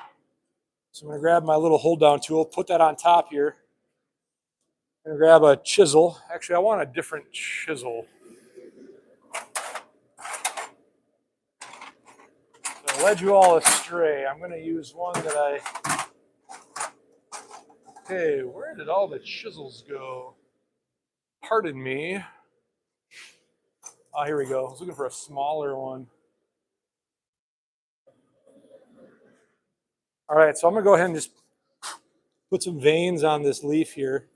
Speaker 1: So I'm going to grab my little hold down tool, put that on top here. I'm going to grab a chisel. Actually, I want a different chisel. So I led you all astray. I'm going to use one that okay, where did all the chisels go? Pardon me. Oh, here we go. I was looking for a smaller one. All right, so I'm gonna go ahead and just put some veins on this leaf here.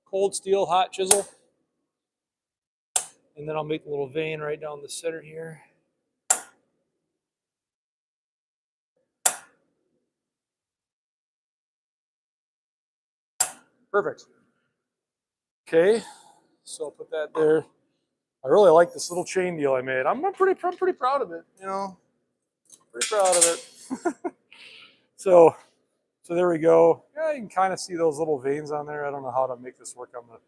Speaker 1: Cold steel, hot chisel. And then I'll make a little vein right down the center here. Perfect. Okay, so I'll put that there. I really like this little chain deal I made. I'm pretty proud of it, you know. Pretty proud of it. so there we go. Yeah, you can kind of see those little veins on there. I don't know how to make this work on the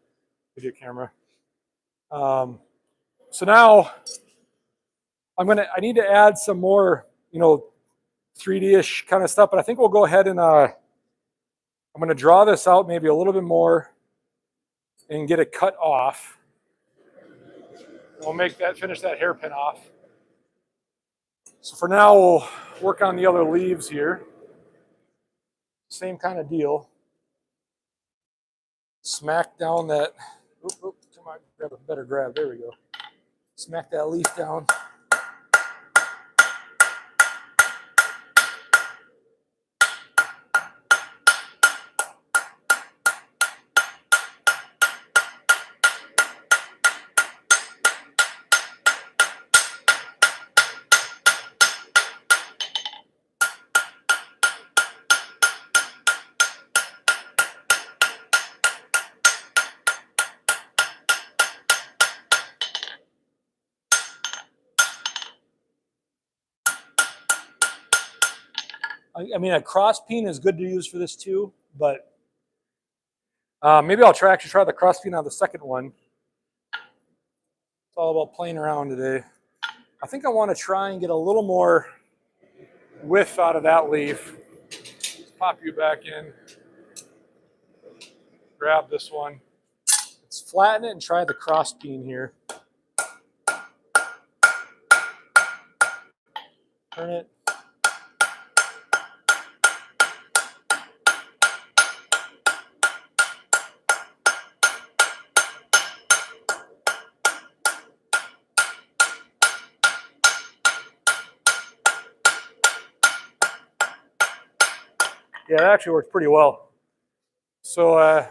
Speaker 1: video camera. So now I need to add some more, you know, 3D-ish kind of stuff, but I think we'll go ahead and I'm gonna draw this out maybe a little bit more and get it cut off. We'll finish that hairpin off. So for now, we'll work on the other leaves here. Same kind of deal. Smack down that, grab a better grab, there we go. Smack that leaf down. I mean, a cross peen is good to use for this too, but maybe I'll actually try the cross peen on the second one. It's all about playing around today. I think I want to try and get a little more width out of that leaf. Just pop you back in. Grab this one. Let's flatten it and try the cross peen here. Turn it. Yeah, that actually works pretty well. So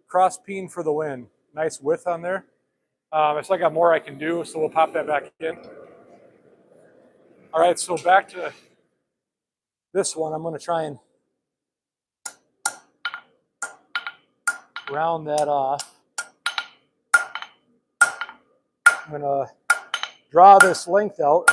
Speaker 1: cross peen for the win. Nice width on there. It's like I got more I can do, so we'll pop that back in. All right, so back to this one. I'm going to try and round that off. I'm going to draw this length out.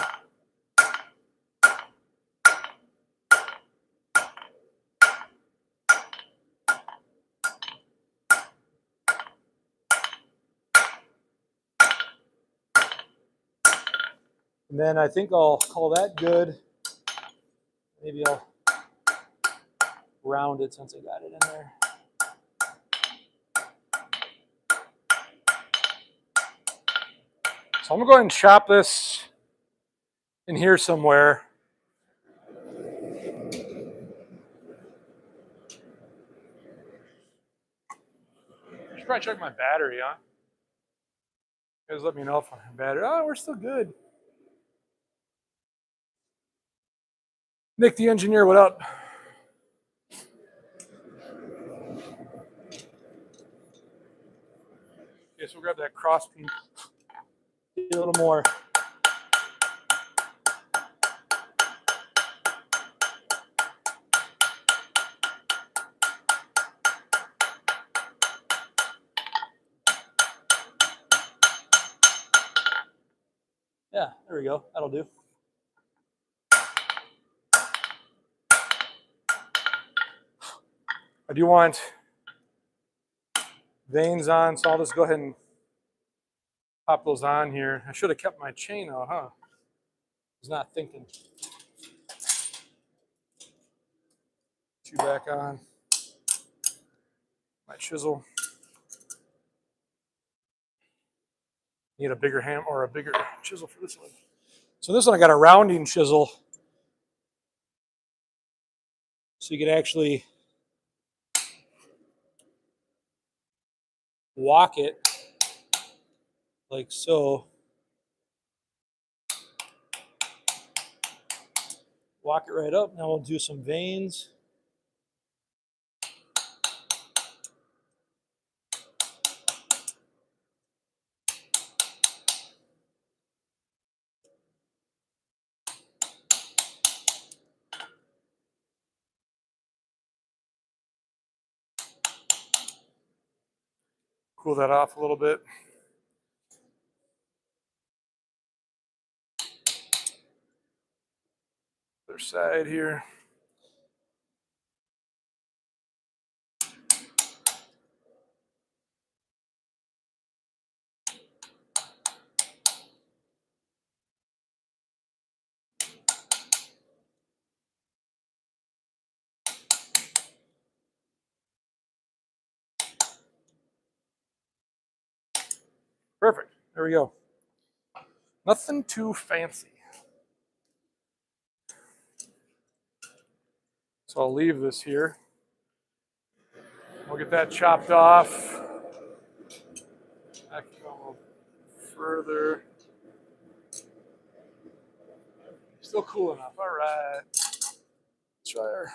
Speaker 1: And then I think I'll call that good. Maybe I'll round it since I got it in there. So I'm going to go ahead and chop this in here somewhere. I should probably check my battery, huh? You guys let me know if my battery. Oh, we're still good. Nick the engineer, what up? Okay, so we'll grab that cross peen. A little more. Yeah, there we go. That'll do. I do want veins on, so I'll just go ahead and pop those on here. I should have kept my chain out, huh? He's not thinking. Two back on. My chisel. Need a bigger ham or a bigger chisel for this one. So this one I got a rounding chisel. So you could actually walk it like so. Walk it right up. Now we'll do some veins. Cool that off a little bit. Other side here. Perfect. There we go. Nothing too fancy. So I'll leave this here. We'll get that chopped off. I can go a little further. Still cool enough. All right. Let's try our.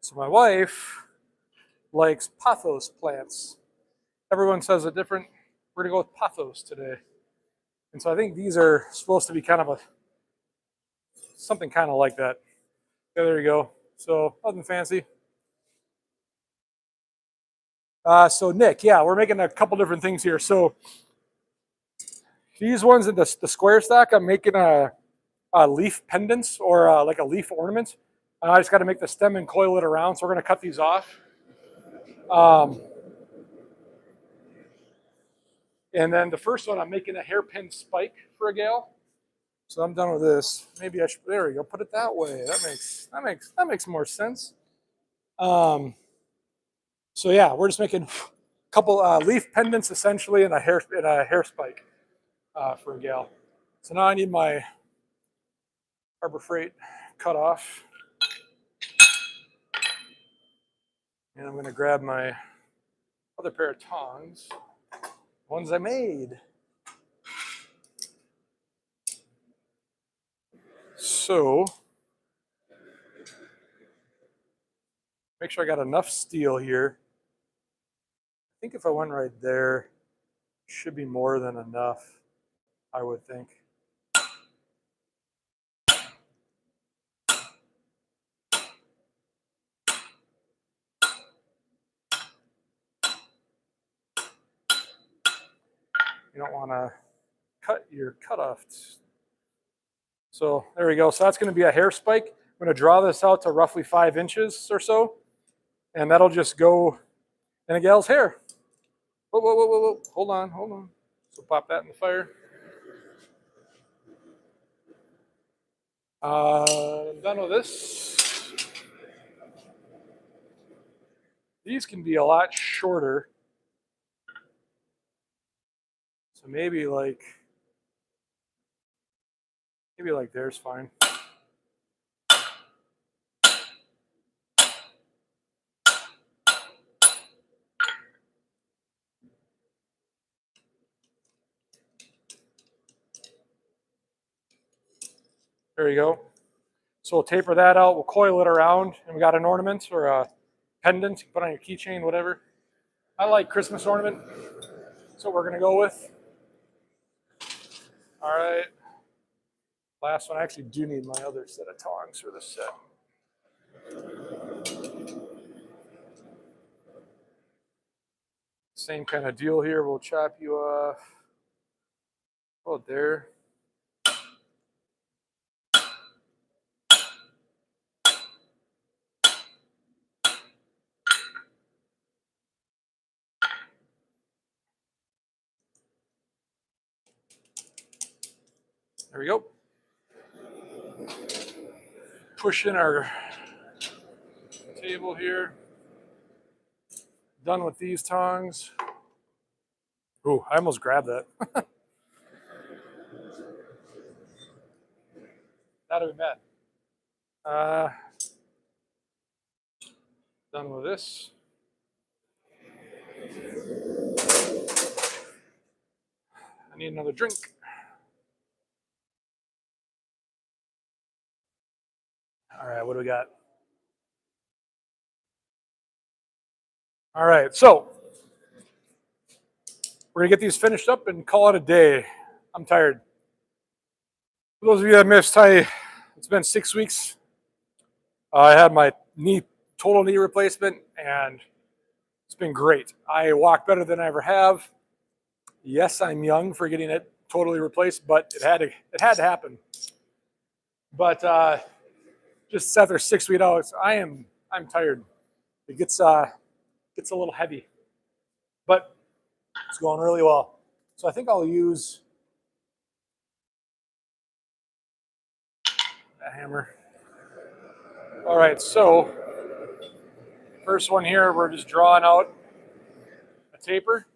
Speaker 1: So my wife likes pothos plants. Everyone says a different. We're gonna go with pothos today. And so I think these are supposed to be kind of a something kind of like that. Yeah, there you go. So nothing fancy. So Nick, yeah, we're making a couple different things here. So these ones in the square stock, I'm making a leaf pendants or like a leaf ornament. I just got to make the stem and coil it around. So we're going to cut these off. And then the first one, I'm making a hairpin spike for a gal. So I'm done with this. Maybe I should. There we go. Put it that way. That makes more sense. So yeah, we're just making a couple leaf pendants essentially, and a hair spike for a gal. So now I need my Harbor Freight cut off, and I'm going to grab my other pair of tongs, ones I made. So make sure I got enough steel here. I think if I went right there, should be more than enough, I would think. You don't want to cut your cutoff. So there we go. So that's going to be a hair spike. I'm going to draw this out to roughly 5 inches or so, and that'll just go in a gal's hair. Whoa, whoa, whoa, whoa, whoa. Hold on, hold on. So pop that in the fire. I'm done with this. These can be a lot shorter. So maybe like there's fine. There you go. So we'll taper that out. We'll coil it around, and we got an ornament or a pendant you can put on your keychain, whatever. I like Christmas ornament. That's what we're gonna go with. All right. Last one. I actually do need my other set of tongs for this set. Same kind of deal here. We'll chop you off. Oh, there. There we go. Push in our table here. Done with these tongs. Ooh, I almost grabbed that. That'll be bad. Done with this. I need another drink. All right, what do we got? All right, so we're gonna get these finished up and call it a day. I'm tired. For those of you that missed, it's been 6 weeks. I had my total knee replacement, and it's been great. I walk better than I ever have. Yes, I'm young for getting it totally replaced, but it had to happen. But just after 6 weeks out, I'm tired. It gets a little heavy, but it's going really well. So I think I'll use a hammer. All right, so first one here, we're just drawing out a taper.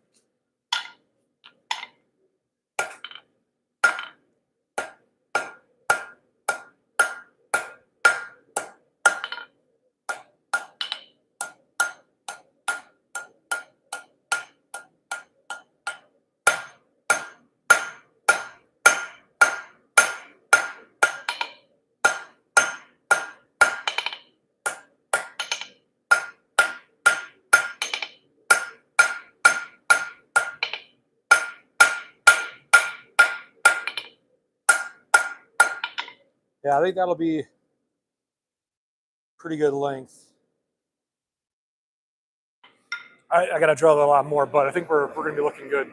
Speaker 1: Yeah, I think that'll be pretty good length. I got to draw a lot more, but I think we're going to be looking good.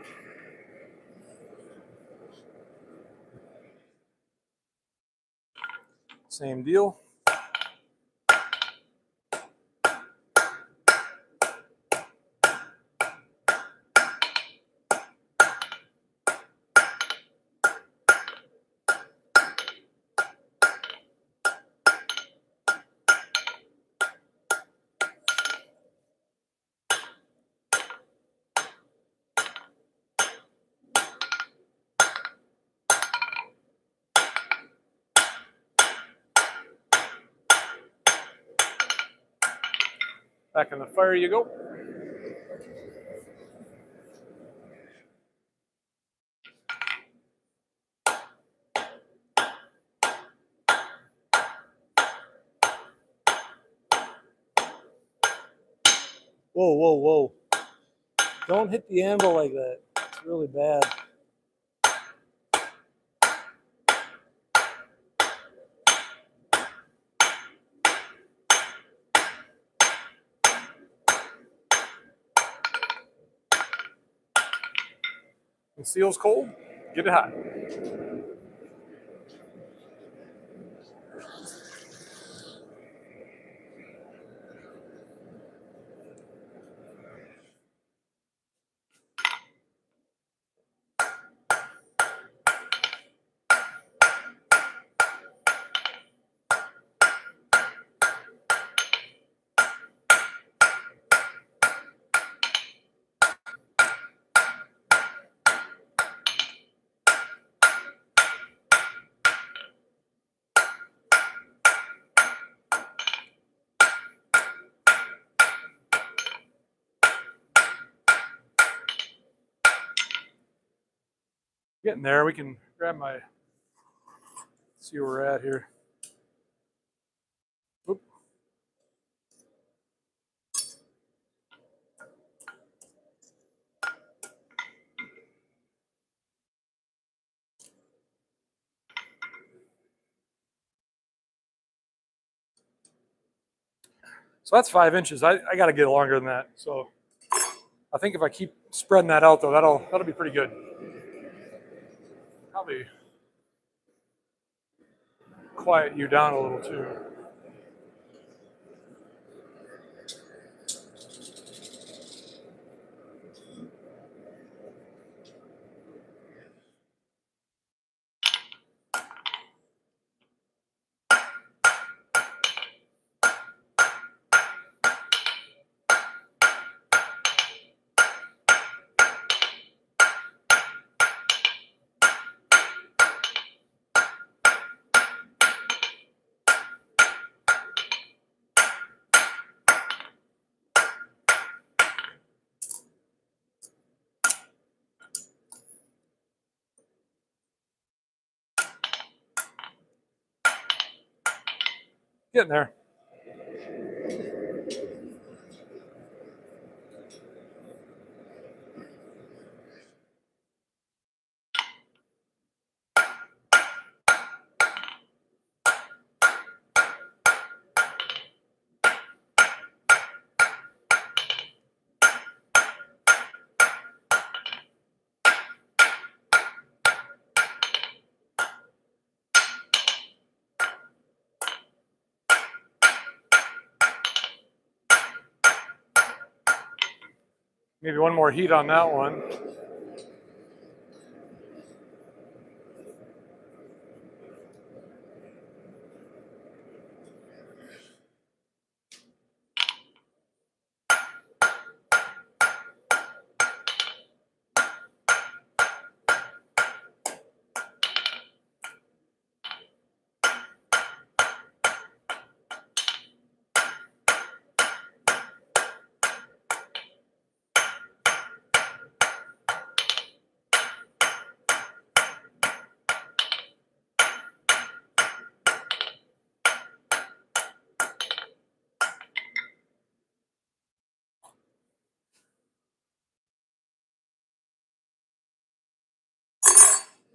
Speaker 1: Same deal. Back in the fire you go. Whoa, whoa, whoa. Don't hit the anvil like that. It's really bad. When steel's cold, get it hot. Getting there. We can grab my, see where we're at here. Oop. So that's 5 inches. I got to get longer than that. So I think if I keep spreading that out, though, that'll be pretty good. Probably quiet you down a little too. Getting there. Maybe one more heat on that one.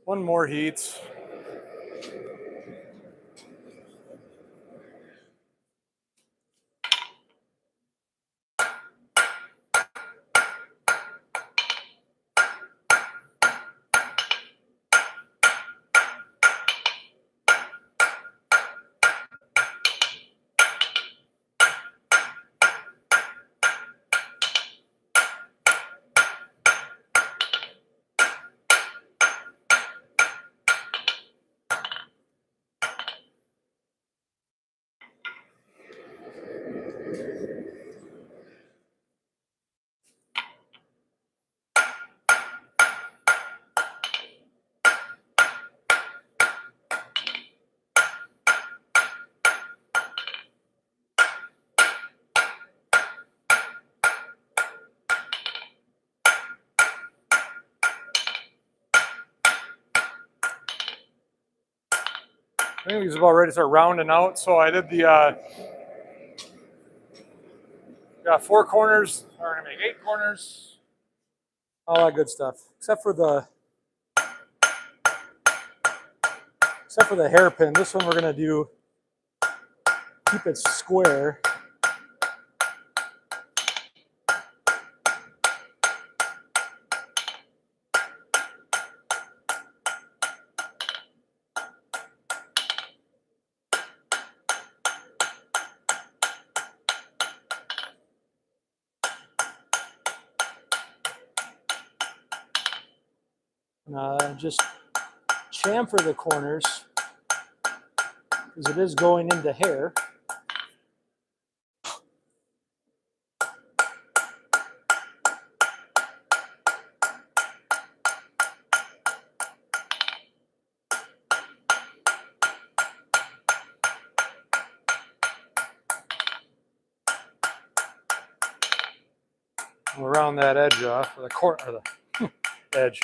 Speaker 1: One more heat. I think he's about ready to start rounding out. So I did the, got 4 corners. We're gonna make 8 corners. All that good stuff, except for the hairpin. This one we're gonna do, keep it square.
Speaker 3: Just chamfer the corners because it is going into hair.
Speaker 1: We'll round that edge off, or the corner, or the edge.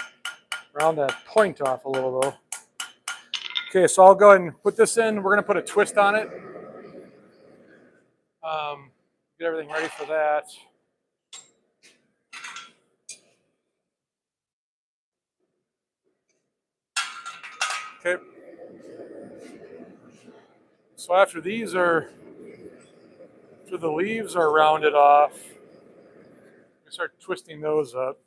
Speaker 1: Round that point off a little though. Okay, so I'll go ahead and put this in. We're gonna put a twist on it. Get everything ready for that. Okay. So after the leaves are rounded off, we start twisting those up.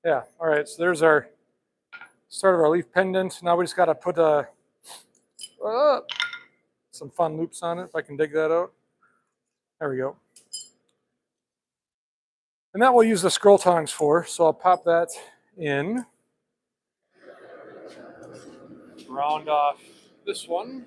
Speaker 1: Yeah, all right, so there's our start of our leaf pendant. Now we just gotta put some fun loops on it, if I can dig that out. There we go. And that we'll use the scroll tongs for, so I'll pop that in. Round off this one.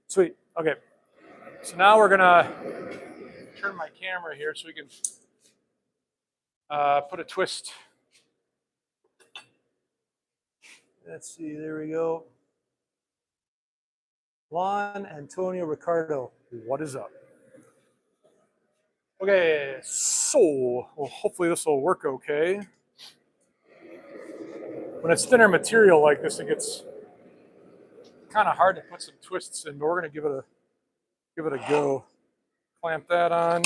Speaker 1: Sweet, okay. So now we're gonna turn my camera here so we can put a twist. Let's see, there we go. Juan Antonio Ricardo, what is up? Okay, so well, hopefully this will work okay. When it's thinner material like this, it gets kind of hard to put some twists in, but we're gonna give it a go. Clamp that on.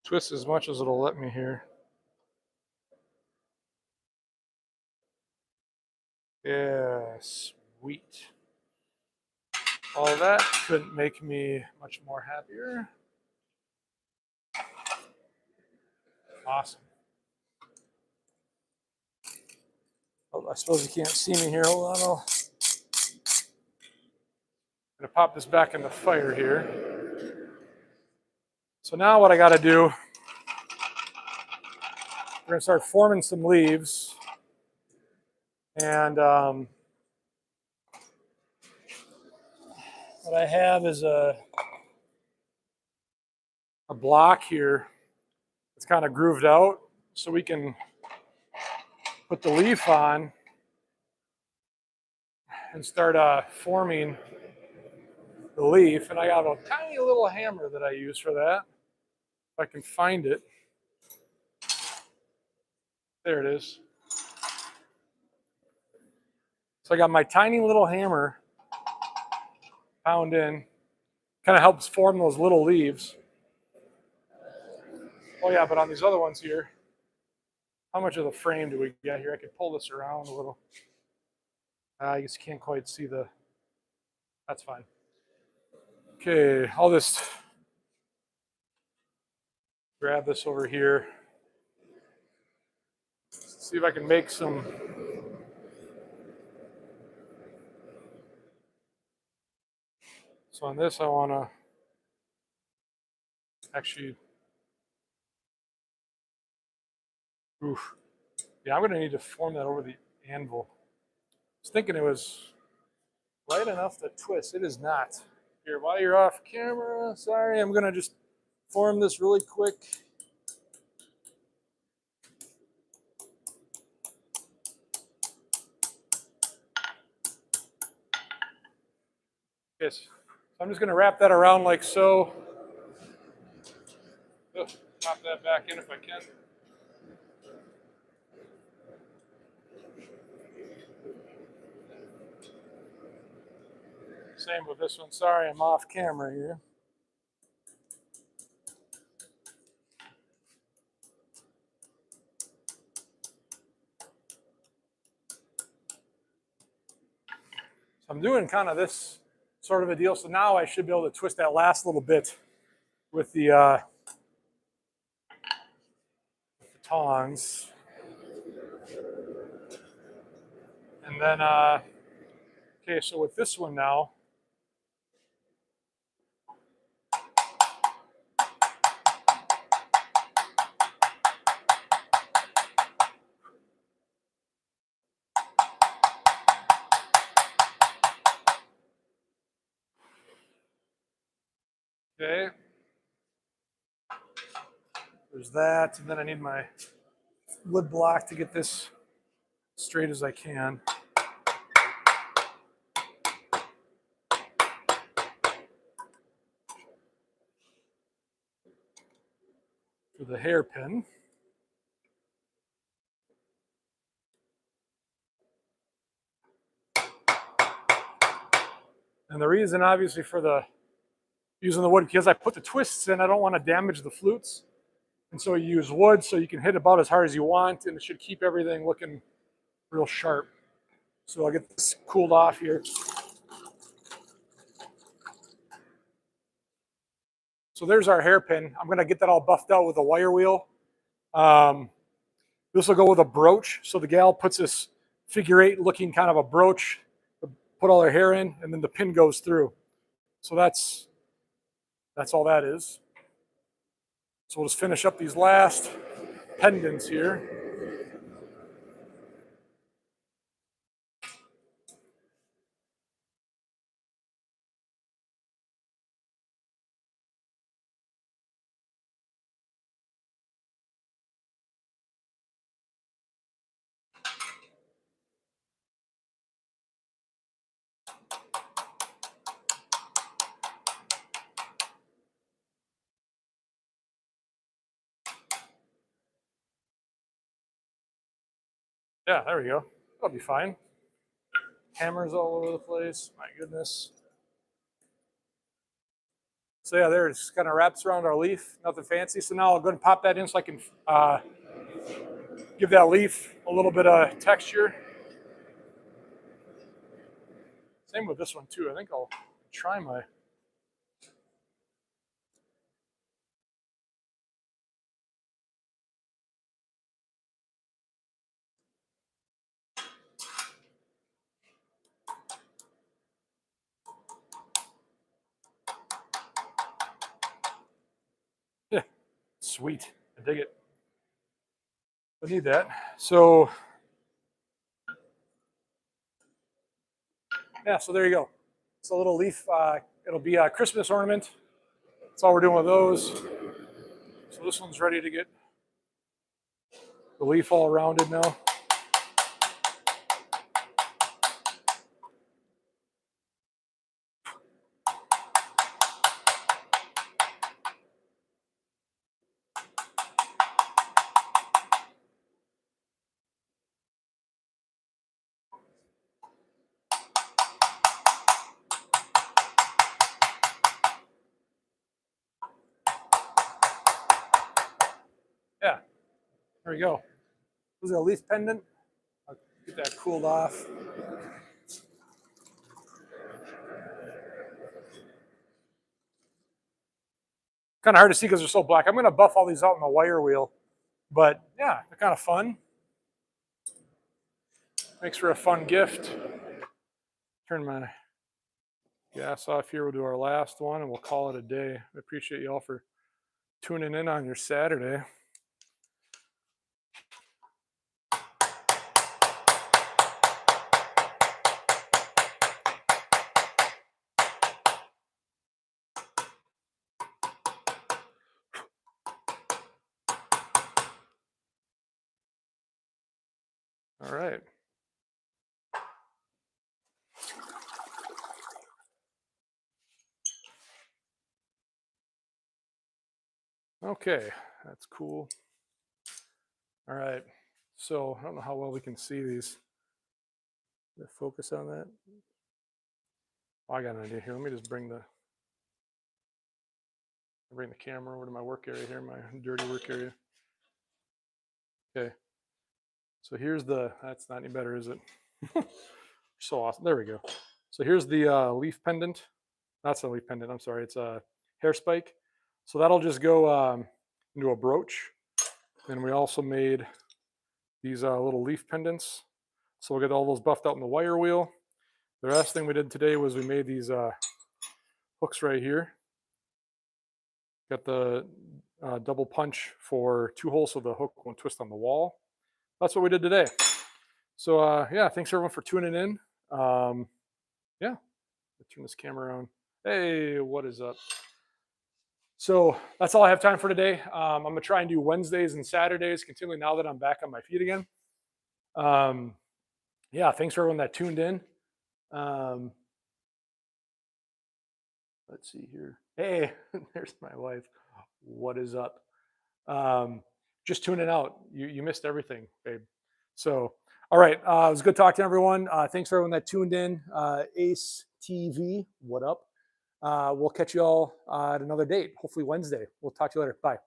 Speaker 1: Twist as much as it'll let me here. Yeah, sweet. All that couldn't make me much more happier. Awesome. Oh, I suppose you can't see me here. Hold on. I'm gonna pop this back in the fire here. So now what I gotta do, we're gonna start forming some leaves. And what I have is a block here. It's kind of grooved out, so we can put the leaf on and start forming the leaf. And I got a tiny little hammer that I use for that, if I can find it. There it is. So I got my tiny little hammer pound in, kind of helps form those little leaves. Oh yeah, but on these other ones here, how much of the frame do we get here? I could pull this around a little. I just can't quite see the, that's fine. Okay, I'll just grab this over here. See if I can make some. So on this, I want to actually Oof. Yeah, I'm gonna need to form that over the anvil. I was thinking it was light enough to twist. It is not. Here, while you're off camera, sorry, I'm gonna just form this really quick. Yes. So I'm just gonna wrap that around like so. Ugh, pop that back in if I can. Same with this one. Sorry, I'm off camera here. So I'm doing kind of this sort of a deal. So now I should be able to twist that last little bit with the tongs. And then, okay, so with this one now, okay, there's that. And then I need my wood block to get this straight as I can. For the hairpin. And the reason, obviously, for the using the wood, because I put the twists in, I don't want to damage the flutes. And so you use wood so you can hit about as hard as you want, and it should keep everything looking real sharp. So I'll get this cooled off here. So there's our hairpin. I'm going to get that all buffed out with a wire wheel. This will go with a brooch. So the gal puts this figure eight looking kind of a brooch to put all her hair in, and then the pin goes through. So that's all that is. So we'll just finish up these last pendants here. Yeah, there we go. That'll be fine. Hammers all over the place. My goodness. So yeah, there it just kind of wraps around our leaf. Nothing fancy. So now I'll go and pop that in so I can give that leaf a little bit of texture. Same with this one too. I think I'll try my. Yeah, sweet. I dig it. I need that. So yeah, so there you go. It's a little leaf. It'll be a Christmas ornament. That's all we're doing with those. So this one's ready to get the leaf all rounded now. Yeah, there we go. This is a leaf pendant. I'll get that cooled off. Kind of hard to see because they're so black. I'm going to buff all these out in the wire wheel. But yeah, they're kind of fun. Makes for a fun gift. Turn my gas off here. We'll do our last one and we'll call it a day. I appreciate you all for tuning in on your Saturday. All right. Okay, that's cool. All right. So I don't know how well we can see these. The focus on that. Oh, I got an idea here. Let me just bring the camera over to my work area here, my dirty work area. Okay. So here's that's not any better, is it? So awesome. There we go. So here's the leaf pendant. That's a leaf pendant. I'm sorry. It's a hair spike. So that'll just go into a brooch. And we also made these little leaf pendants. So we'll get all those buffed out in the wire wheel. The last thing we did today was we made these hooks right here. Got the double punch for 2 holes so the hook won't twist on the wall. That's what we did today. So yeah, thanks everyone for tuning in. Yeah, I'll turn this camera on. Hey, what is up? So that's all I have time for today. I'm gonna try and do Wednesdays and Saturdays continually now that I'm back on my feet again. Yeah, thanks for everyone that tuned in. Let's see here. Hey, there's my wife. What is up? Just tuning out. You missed everything, babe. So, all right. It was good talking to everyone. Thanks for everyone that tuned in. Ace TV, what up? We'll catch you all at another date, hopefully Wednesday. We'll talk to you later. Bye.